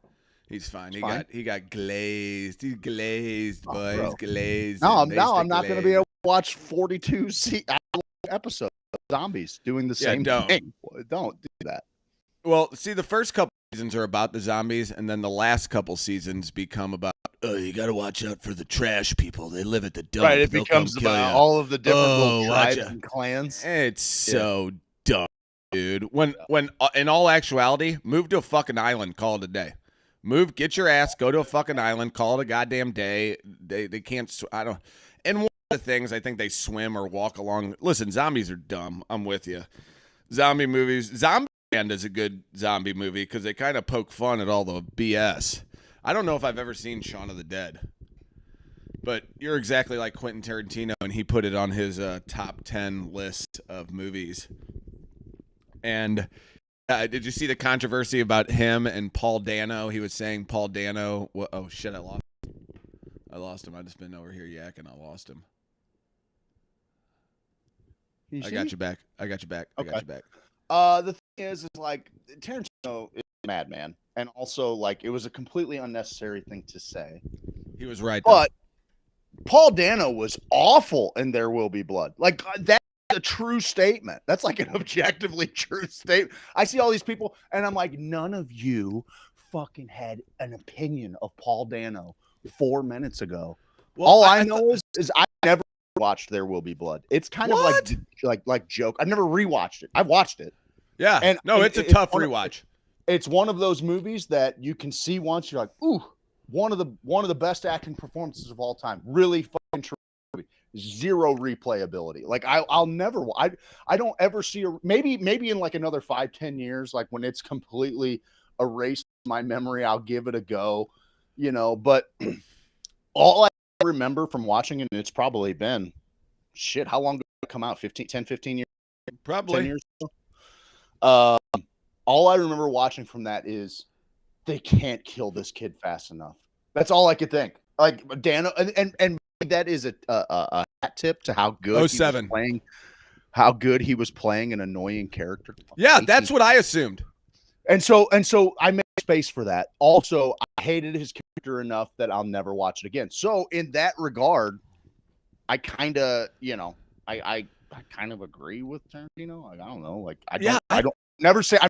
He's fine. He got glazed. He's glazed, boy. Bro. He's glazed. No, I'm not going to be able to watch 42 episodes of zombies doing the same thing. Don't do that. Well, see, the first couple seasons are about the zombies, and then the last couple seasons become about, you got to watch out for the trash people. They live at the dump. Right, it becomes about all of the different little tribes and clans. It's so dumb, dude. When in all actuality, move to a fucking island, call it a day. Get your ass, go to a fucking island, call it a goddamn day. They can't, and one of the things, I think they swim or walk along. Listen, zombies are dumb. I'm with you. Zombie movies. Zombieland is a good zombie movie because they kind of poke fun at all the BS. I don't know if I've ever seen Shaun of the Dead, but you're exactly like Quentin Tarantino, and he put it on his top 10 list of movies. And did you see the controversy about him and Paul Dano? He was saying Paul Dano. Oh shit! I lost him. I just been over here yakking. I lost him. I got you back. Okay. I got you back. The thing is like Tarantino is a madman, and also like it was a completely unnecessary thing to say. He was right, but Paul Dano was awful in There Will Be Blood. Like that. A true statement. That's like an objectively true statement. I see all these people and I'm like, none of you fucking had an opinion of Paul Dano 4 minutes ago. Well, all I know is I never watched There Will Be Blood. It's kind of like joke. I've never rewatched it. I've watched it. Yeah. And it's a tough rewatch. It's one of those movies that you can see once. You're like, ooh, one of the best acting performances of all time. Really fucking true. Zero replayability. Like I'll never. I don't ever see maybe in like another 5-10 years, like when it's completely erased my memory, I'll give it a go. But all I remember from watching it, and it's probably been how long did it come out? 15 years? Probably 10 years ago? All I remember watching from that is they can't kill this kid fast enough. That's all I could think. Like Dano and that is a hat tip to how good 07. He was playing. How good he was playing an annoying character. Yeah, that's what I assumed. And so I made space for that. Also, I hated his character enough that I'll never watch it again. So in that regard, I kind of, I kind of agree with Tarantino. Like, I don't know. Like I've never seen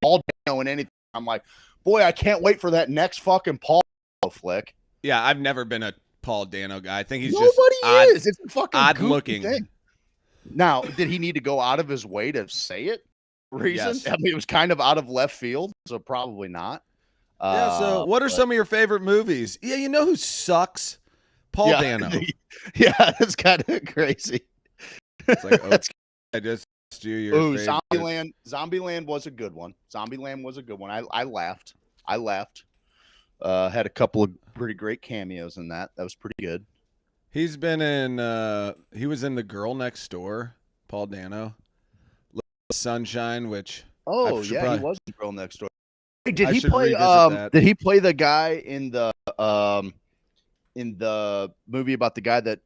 Paul Dano in anything. I'm like, boy, I can't wait for that next fucking Paul flick. Yeah, I've never been a Paul Dano guy. I think he's Nobody just It's a fucking odd looking thing. Now, did he need to go out of his way to say it? Yes. I mean, it was kind of out of left field, so probably not. So what are some of your favorite movies? Yeah, you know who sucks? Paul Dano. Yeah, that's kind of crazy. It's like, I just do your favorite. Zombieland was a good one. I laughed. Had a couple of pretty great cameos in that. That was pretty good. He's been in he was in The Girl Next Door, Paul Dano. Sunshine, which he was The Girl Next Door. Hey, did he play the guy in the movie about the guy that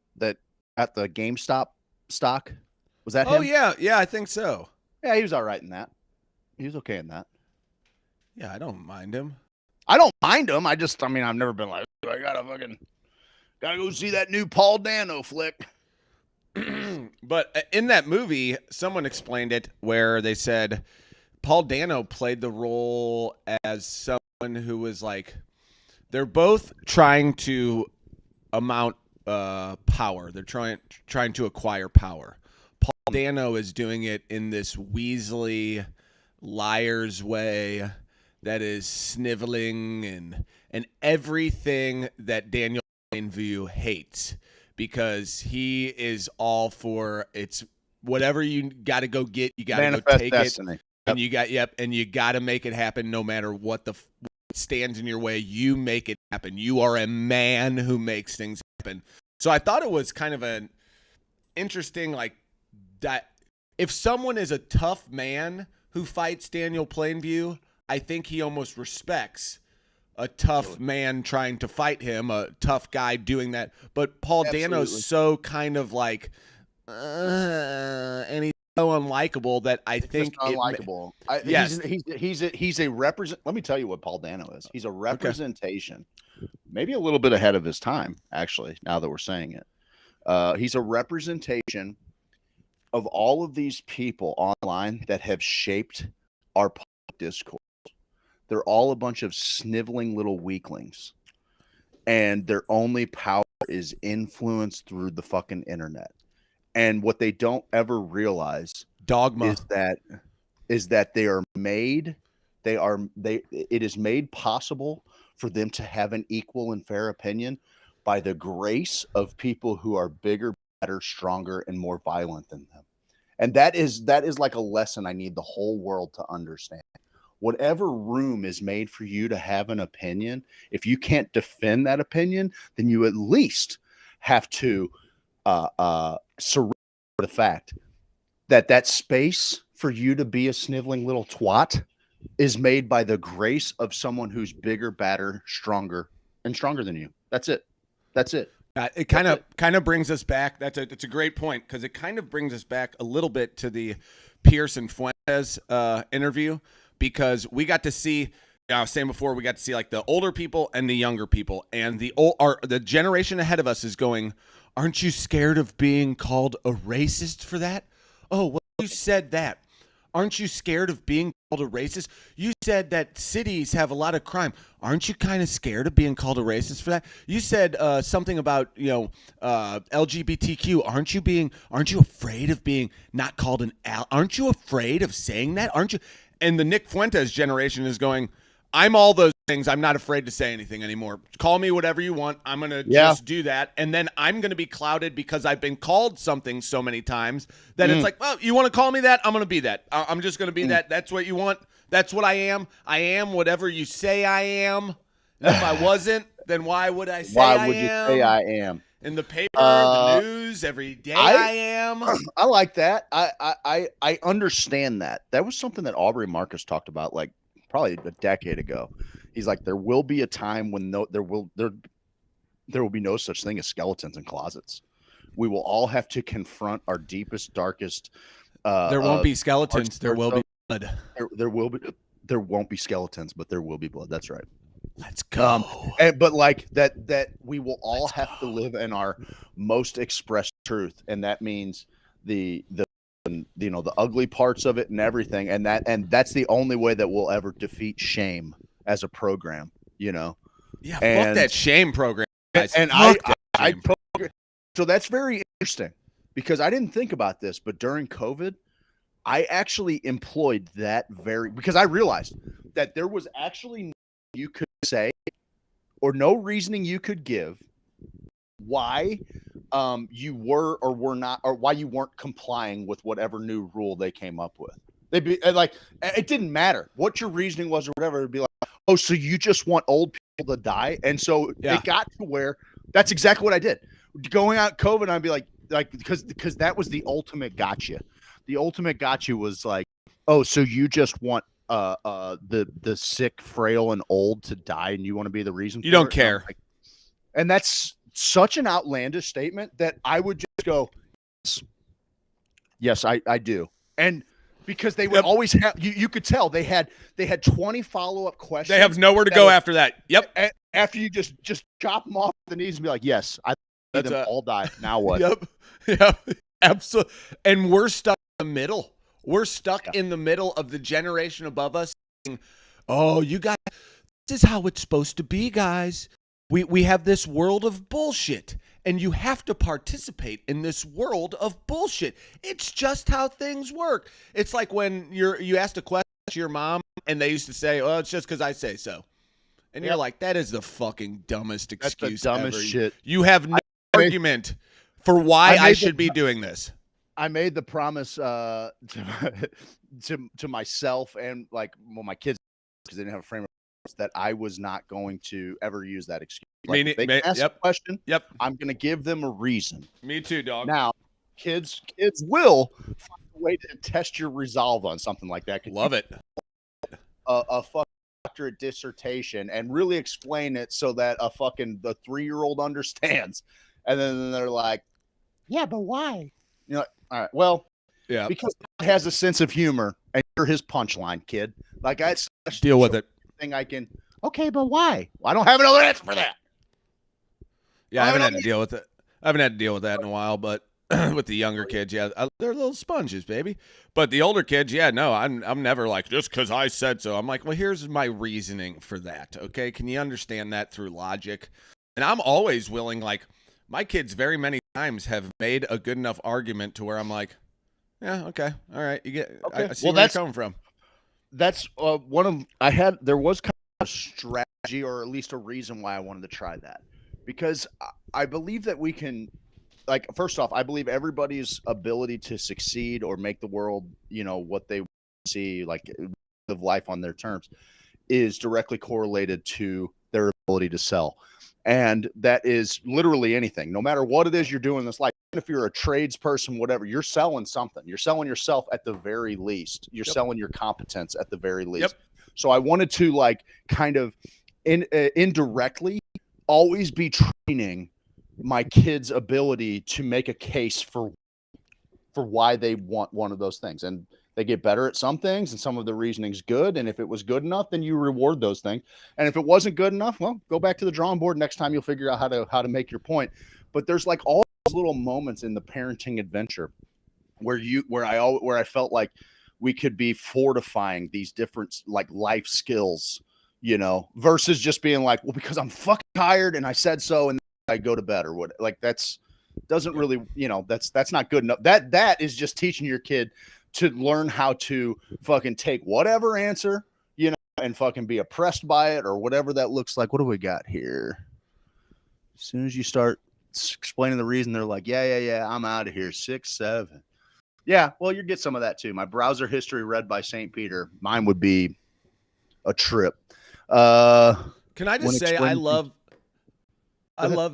at the GameStop stock? Was that him? Oh yeah, I think so. Yeah, he was all right in that. He was okay in that. Yeah, I don't mind him. I don't mind him. I've never been like, I gotta go see that new Paul Dano flick. But in that movie, someone explained it where they said Paul Dano played the role as someone who was like, they're both trying to amount power. They're trying to acquire power. Paul Dano is doing it in this Weasley liar's way that is sniveling and everything that Daniel Plainview hates, because he is all for it's whatever you got to go get, you got to go take destiny. It, and you got and you got to make it happen no matter what the stands in your way, you make it happen. You are a man who makes things happen. So I thought it was kind of an interesting, like, that if someone is a tough man who fights Daniel Plainview, I think he almost respects a tough man trying to fight him, a tough guy doing that. But Paul Dano's so kind of like, and he's so unlikable that I think unlikable. Yes. He's a represent. Let me tell you what Paul Dano is. He's a representation, maybe a little bit ahead of his time. Actually, now that we're saying it, he's a representation of all of these people online that have shaped our public discourse. They're all a bunch of sniveling little weaklings, and their only power is influence through the fucking internet. And what they don't ever realize dogma is that they are made. It is made possible for them to have an equal and fair opinion by the grace of people who are bigger, better, stronger, and more violent than them. And that is like a lesson I need the whole world to understand. Whatever room is made for you to have an opinion, if you can't defend that opinion, then you at least have to surrender the fact that space for you to be a sniveling little twat is made by the grace of someone who's bigger, badder, stronger than you. That's it. It kind of brings us back. It's a great point, because it kind of brings us back a little bit to the Pierce and Fuentes interview, because we got to see. I was saying before, we got to see like the older people and the younger people, and the generation ahead of us is going, aren't you scared of being called a racist for that? Oh, well, you said that. Aren't you scared of being called a racist? You said that cities have a lot of crime. Aren't you kind of scared of being called a racist for that? You said something about, LGBTQ. Aren't you afraid of being not called an aren't you afraid of saying that? Aren't you? And the Nick Fuentes generation is going, I'm all those things. I'm not afraid to say anything anymore. Call me whatever you want. I'm going to just do that. And then I'm going to be clouded because I've been called something so many times that it's like, well, you want to call me that? I'm going to be that. I'm just going to be that. That's what you want. That's what I am. I am whatever you say I am. And if I wasn't, then why would I say I am? Why would you say I am? In the paper, the news, every day I am. I like that. I understand that. That was something that Aubrey Marcus talked about like probably a decade ago. He's like, there will be a time when there will be no such thing as skeletons in closets. We will all have to confront our deepest, darkest. There won't be skeletons. There will be blood. There won't be skeletons, but there will be blood. That's right. Let's go. But like that we will all have to live in our most expressed truth, and that means the ugly parts of it and everything, and that's the only way that we'll ever defeat shame as a program. Yeah, fuck that shame program, guys. And so that's very interesting, because I didn't think about this, but during COVID, I actually employed that because I realized that there was actually nothing you could say or no reasoning you could give why you were or were not, or why you weren't complying with whatever new rule they came up with. They'd be like, it didn't matter what your reasoning was or whatever. It'd be like, oh, so you just want old people to die? And so it got to where that's exactly what I did. Going out COVID, I'd be like because that was the ultimate gotcha. The ultimate gotcha was like, oh, so you just want the sick, frail, and old to die, and you want to be the reason you don't care. And that's such an outlandish statement that I would just go, yes, I do. And because they would always have, you could tell they had 20 follow-up questions. They have nowhere to go after that. Yep. After you just chop them off the knees and be like, yes, I see them all die. Now what? Yep. Absolutely. And we're stuck in the middle. We're stuck in the middle of the generation above us saying, oh, you guys, this is how it's supposed to be, guys. We have this world of bullshit, and you have to participate in this world of bullshit. It's just how things work. It's like when you asked a question to your mom, and they used to say, oh, it's just because I say so. And you're like, that is the fucking dumbest excuse That's the dumbest ever. shit. You have no argument for why I should be doing this. I made the promise to myself and my kids, because they didn't have a frame of that I was not going to ever use that excuse. Me Like, if they ask a question, Yep. I'm going to give them a reason. Me too, dog. Now, kids will find a way to test your resolve on something like that. Love it. A fucking doctorate dissertation and really explain it so that the 3-year-old understands. And then they're like, yeah, but why? You know, all right, well, yeah, because God has a sense of humor and you're his punchline, kid. Like, I deal with it. Thing I can, okay, but why? Well, I don't have another answer for that. Yeah, I haven't had to deal with it. I haven't had to deal with that in a while, but with the younger kids, yeah, they're little sponges, baby. But the older kids, yeah, no, I'm never like, just because I said so. I'm like, well, here's my reasoning for that, okay? Can you understand that through logic? And I'm always willing, like, my kids very many times have made a good enough argument to where I'm like, yeah, okay, all right, you get, okay. I see where you're coming from. That's there was kind of a strategy, or at least a reason why I wanted to try that, because I believe that we can, like, first off, I believe everybody's ability to succeed or make the world, you know, what they see, like, live life on their terms, is directly correlated to their ability to sell. And that is literally anything, no matter what it is you're doing in this life. Even if you're a tradesperson, whatever, you're selling something. You're selling yourself at the very least. You're selling your competence at the very least. So I wanted to, like, kind of indirectly always be training my kids' ability to make a case for why they want one of those things. And they get better at some things, and some of the reasoning's good. And if it was good enough, then you reward those things. And if it wasn't good enough, well, go back to the drawing board. Next time you'll figure out how to make your point. But there's, like, all those little moments in the parenting adventure where I felt like we could be fortifying these different, like, life skills, you know, versus just being like, well, because I'm fucking tired and I said so and I go to bed, or what. Like, that's doesn't really, you know, that's not good enough. That is just teaching your kid to learn how to fucking take whatever answer, you know, and fucking be oppressed by it, or whatever that looks like. What do we got here? As soon as you start explaining the reason, they're like, yeah, I'm out of here. 6, 7. Yeah, well, you get some of that too. My browser history read by St. Peter. Mine would be a trip. Can I just say I love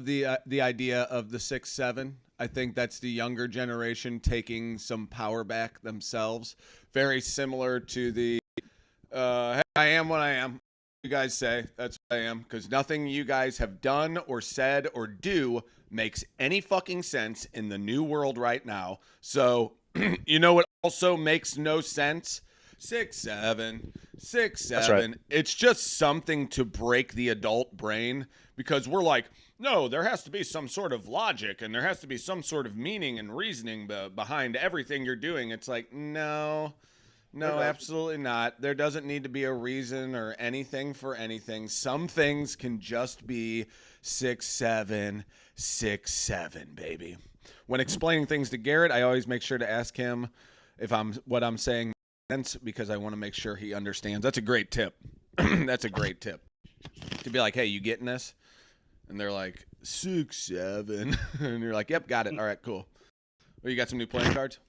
the idea of the 6, 7. I think that's the younger generation taking some power back themselves. Very similar to the hey, I am what I am. You guys say that's what I am, because nothing you guys have done or said or do makes any fucking sense in the new world right now. So, you know what also makes no sense? 6, 7, 6, 7. Right. It's just something to break the adult brain, because we're like, no, there has to be some sort of logic and there has to be some sort of meaning and reasoning behind everything you're doing. It's like, no, absolutely not. There doesn't need to be a reason or anything for anything. Some things can just be 6, 7, 6, 7, baby. When explaining things to Garrett, I always make sure to ask him if what I'm saying makes sense, because I want to make sure he understands. That's a great tip. That's a great tip. To be like, hey, you getting this? And they're like, 6, 7. And you're like, yep, got it. All right, cool. Well, you got some new playing cards?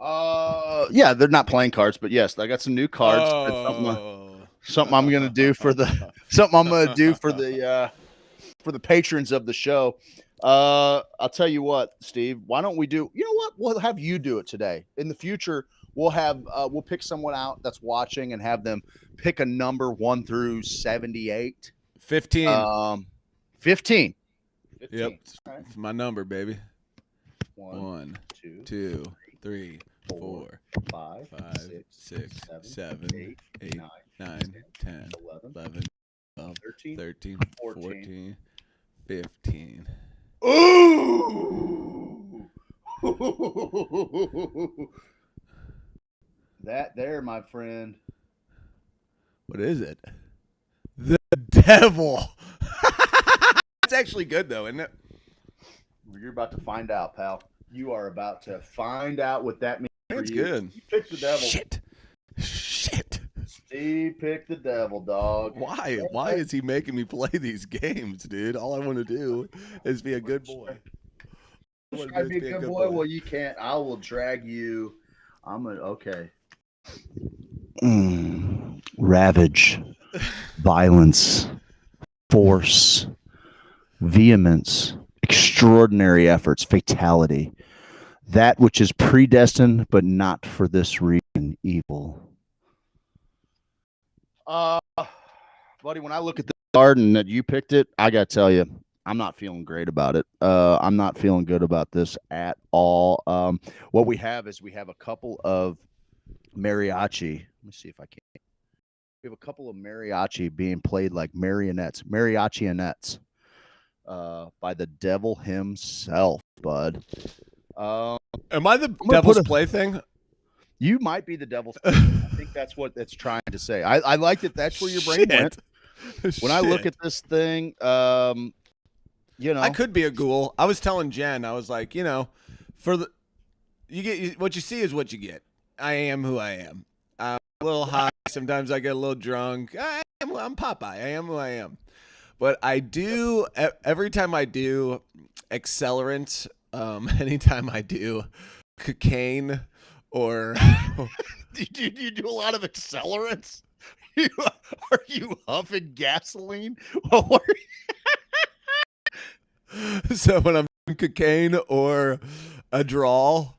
Yeah, they're not playing cards, but yes, I got some new cards. Something I'm gonna do for the for the patrons of the show. I'll tell you what, Steve. Why don't we do? You know what? We'll have you do it today. In the future, we'll pick someone out that's watching and have them pick a number 1 through 78. 15. 15. Yep, Right. it's my number, baby. 1, 2, 3, 4, 5, 6, 7, 8, 9, 10, 11, 12, 13, 14, 15. Ooh! That there, my friend. What is it? The devil. It's actually good, though, isn't it? You're about to find out, pal. You are about to find out what that means. It's good. You picked the devil. Shit. Steve picked the devil, dog. Why? Why is he making me play these games, dude? All I want to do is be a good boy. Try to be a good boy. Well, you can't. I will drag you. Okay. Ravage. violence, force, vehemence, extraordinary efforts, fatality. That which is predestined, but not for this reason, evil. Buddy, when I look at the card and that you picked it, I gotta tell you, I'm not feeling great about it. I'm not feeling good about this at all. What we have is we have a couple of mariachi. Let me see if I can. We have a couple of mariachi being played like marionettes, mariachi-inettes, by the devil himself, bud. Am I the devil's plaything? You might be the devil's plaything. I think that's what it's trying to say. I like that. That's where your brain went. When I look at this thing, you know, I could be a ghoul. I was telling Jen, I was like, for the what you see is what you get. I am who I am. I'm a little high. Sometimes I get a little drunk. I'm Popeye. I am who I am. But I do every time I do accelerant. Anytime I do cocaine or do you do a lot of accelerants? Are you huffing gasoline? So when I'm doing cocaine or a drawl,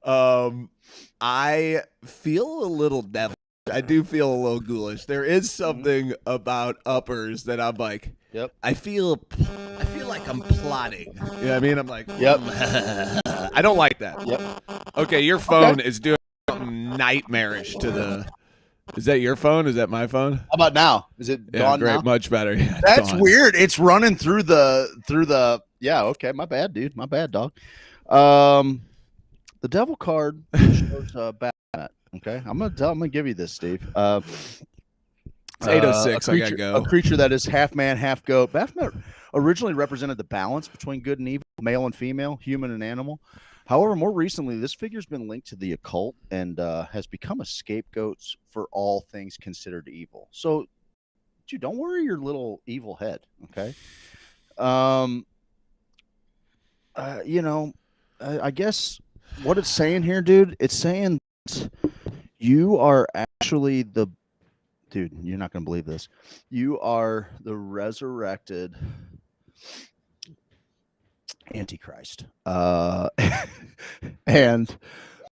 I feel a little devil. I do feel a little ghoulish. There is something about uppers that I'm like, yep. I feel like I'm plotting. You know what I mean? I'm like, yep. I don't like that. Yep. Okay, your phone is doing something nightmarish to the. Is that your phone? Is that my phone? How about now? Is it gone great, now? Much better. Yeah, that's gone. Weird. It's running through the. Yeah. Okay. My bad, dude. My bad, dog. The devil card shows Baphomet. Okay, I'm gonna give you this, Steve. It's 8:06. I gotta go. A creature that is half man, half goat. Baphomet originally represented the balance between good and evil, male and female, human and animal. However, more recently, this figure's been linked to the occult and has become a scapegoat for all things considered evil. So, dude, don't worry your little evil head, okay? I guess what it's saying here, dude, it's saying you are actually dude, you're not going to believe this. You are the resurrected Antichrist. And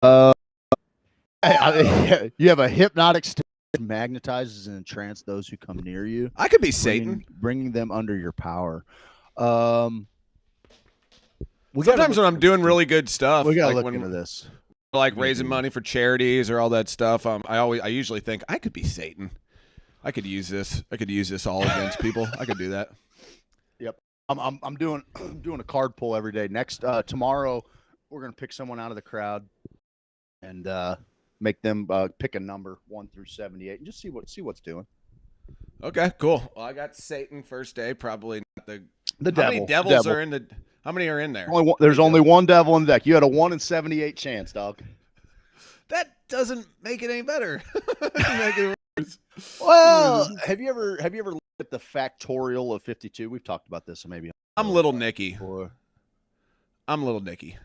you have a hypnotic state that magnetizes and entrances those who come near you. I could be Satan. Bringing them under your power. Sometimes when I'm doing really good stuff, we gotta like look into this. Like raising money for charities or all that stuff. I usually think I could be Satan. I could use this. I could use this all against people. I could do that. Yep. I'm doing a card pull every day. Next tomorrow, we're gonna pick someone out of the crowd and make them pick a number 1 through 78 and just see what's doing. Okay, cool. Well, I got Satan first day. Probably not the devil. How many devils are in the? How many are in there? There's only one devil in the deck. You had a 1 in 78 chance, dog. That doesn't make it any better. Make it worse. Well, have you ever looked at the factorial of 52? We've talked about this, so maybe I'm Little Nicky. I'm Little Nicky.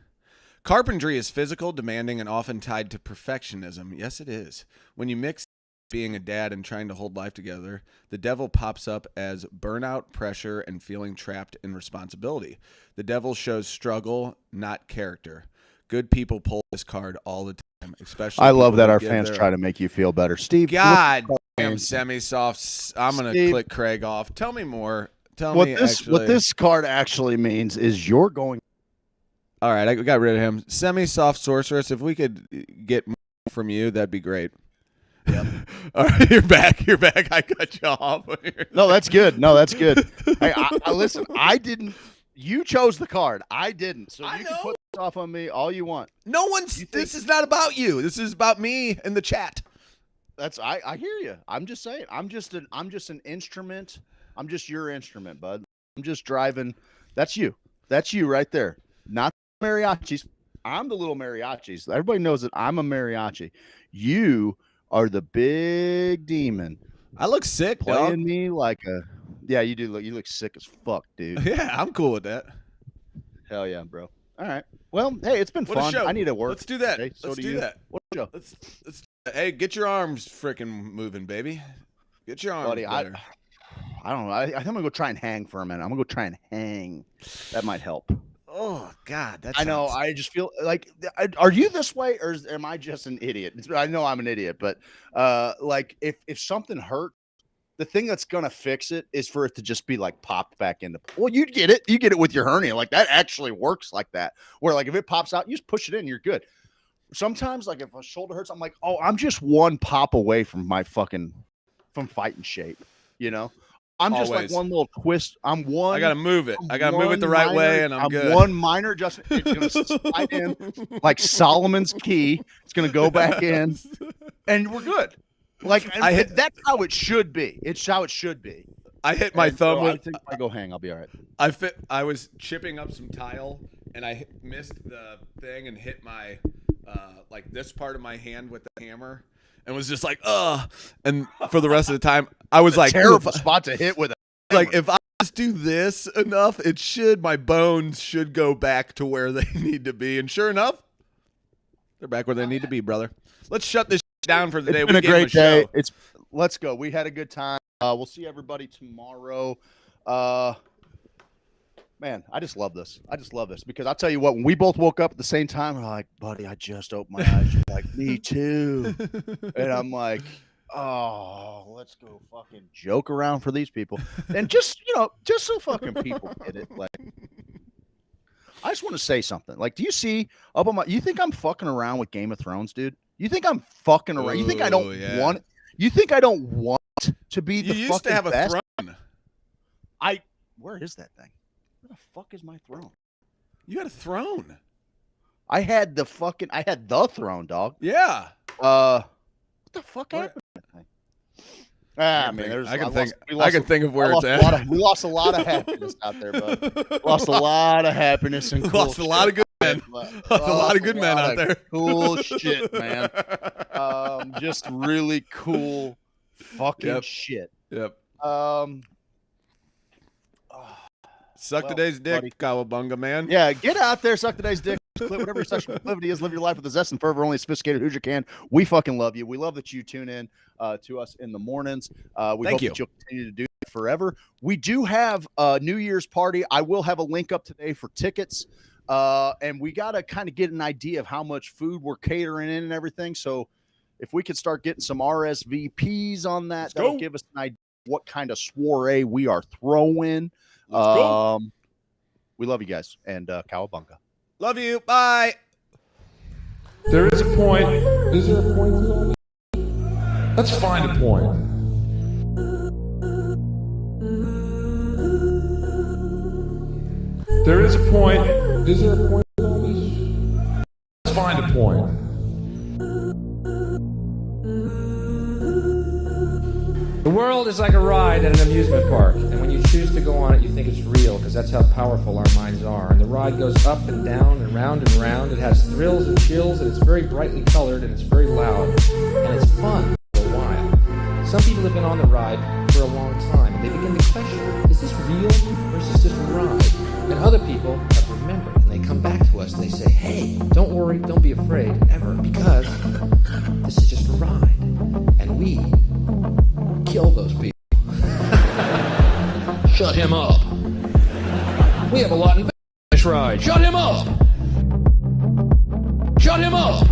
Carpentry is physical, demanding, and often tied to perfectionism. Yes, it is. When you mix being a dad and trying to hold life together, the devil pops up as burnout, pressure, and feeling trapped in responsibility. The devil shows struggle, not character. Good people pull this card all the time, especially. I love that our fans try to make you feel better, Steve. God damn, semi-soft. I'm gonna click Craig off. Tell me more. What this card actually means is you're going. All right, I got rid of him. Semi-soft sorceress. If we could get more from you, that'd be great. Yep. All right, you're back. You're back. I cut you off. No, that's good. I listen. I didn't. You chose the card. I didn't. So you can put this off on me all you want. No one's. This is not about you. This is about me and the chat. I hear you. I'm just saying. I'm just an instrument. I'm just your instrument, bud. I'm just driving. That's you. That's you right there. Not the mariachis. I'm the little mariachis. Everybody knows that I'm a mariachi. You are the big demon. I look sick, playing dog. Me like a. Yeah, you do. You look sick as fuck, dude. Yeah, I'm cool with that. Hell yeah, bro. All right. Well, hey, it's been fun. I need to work. Let's do that. Okay? So let's do that. What show? Hey, get your arms freaking moving, baby. Get your arms buddy. better. I don't know. I think I'm gonna go try and hang for a minute. I'm gonna go try and hang. That might help. Oh God, I know. I just feel like, are you this way, or am I just an idiot? I know I'm an idiot, but like if something hurt, the thing that's gonna fix it is for it to just be like popped back into. Well, you get it. You get it with your hernia. Like that actually works like that. Where like if it pops out, you just push it in. You're good. Sometimes like if a shoulder hurts, I'm like, oh, I'm just one pop away from fighting shape. You know. I'm just Always. like one little twist. I gotta move it. I gotta move it the right way, and I'm good. One minor adjustment. It's gonna slide in like Solomon's key. It's gonna go back in, and we're good. Like that's how it should be. It's how it should be. I hit my thumb with. I think if I go hang, I'll be all right. I was chipping up some tile, and I missed the thing and hit my like this part of my hand with the hammer. And was just like, and for the rest of the time, I was like, terrible spot to hit with it. Like, if I just do this enough, my bones should go back to where they need to be. And sure enough, they're back where they need to be, brother. Let's shut this down for the day. It's been a great day. Let's go. We had a good time. We'll see everybody tomorrow. Man, I just love this. Because I'll tell you what, when we both woke up at the same time, we're like, buddy, I just opened my eyes. You're like, me too. And I'm like, oh, let's go fucking joke around for these people. And just so fucking people get it. Like, I just want to say something. Like, do you see up on you think I'm fucking around with Game of Thrones, dude? You think I'm fucking around? You think I don't want to be the fucking best? You used to have a throne. Where is that thing? Where the fuck is my throne? You had a throne. I had the throne, dog. Yeah. What the fuck happened? I can think of where it's at. We lost a lot of happiness out there, bud. Lost a lot of happiness and cool lost a lot of good men. Lost a lot of good men out there. Cool shit, man. Just really cool fucking shit. Yep. Suck today's dick, buddy. Cowabunga, man. Yeah, get out there, suck today's dick. Whatever your sexual proclivity is, live your life with the zest and fervor only a sophisticated Hoosier can. We fucking love you. We love that you tune in to us in the mornings. We hope that you'll continue to do that forever. We do have a New Year's party. I will have a link up today for tickets. And we got to kind of get an idea of how much food we're catering in and everything. So if we could start getting some RSVPs on that, that'll give us an idea of what kind of soiree we are throwing. We love you guys, and cowabunga. Love you. Bye. There is a point. Is there a point to all this? Let's find a point. There is a point. Is there a point to all this? Let's find a point. The world is like a ride at an amusement park, and when you choose to go on it, you think it's real, because that's how powerful our minds are. And the ride goes up and down and round and round. It has thrills and chills, and it's very brightly colored, and it's very loud, and it's fun for a while. Some people have been on the ride for a long time, and they begin to question, is this real, or is this just a ride? And other people have remembered, and they come back to us, and they say, hey, don't worry, don't be afraid, ever, because this is just a ride, and we kill those people. Shut him up. We have a lot in this ride. Shut him up. Shut him up.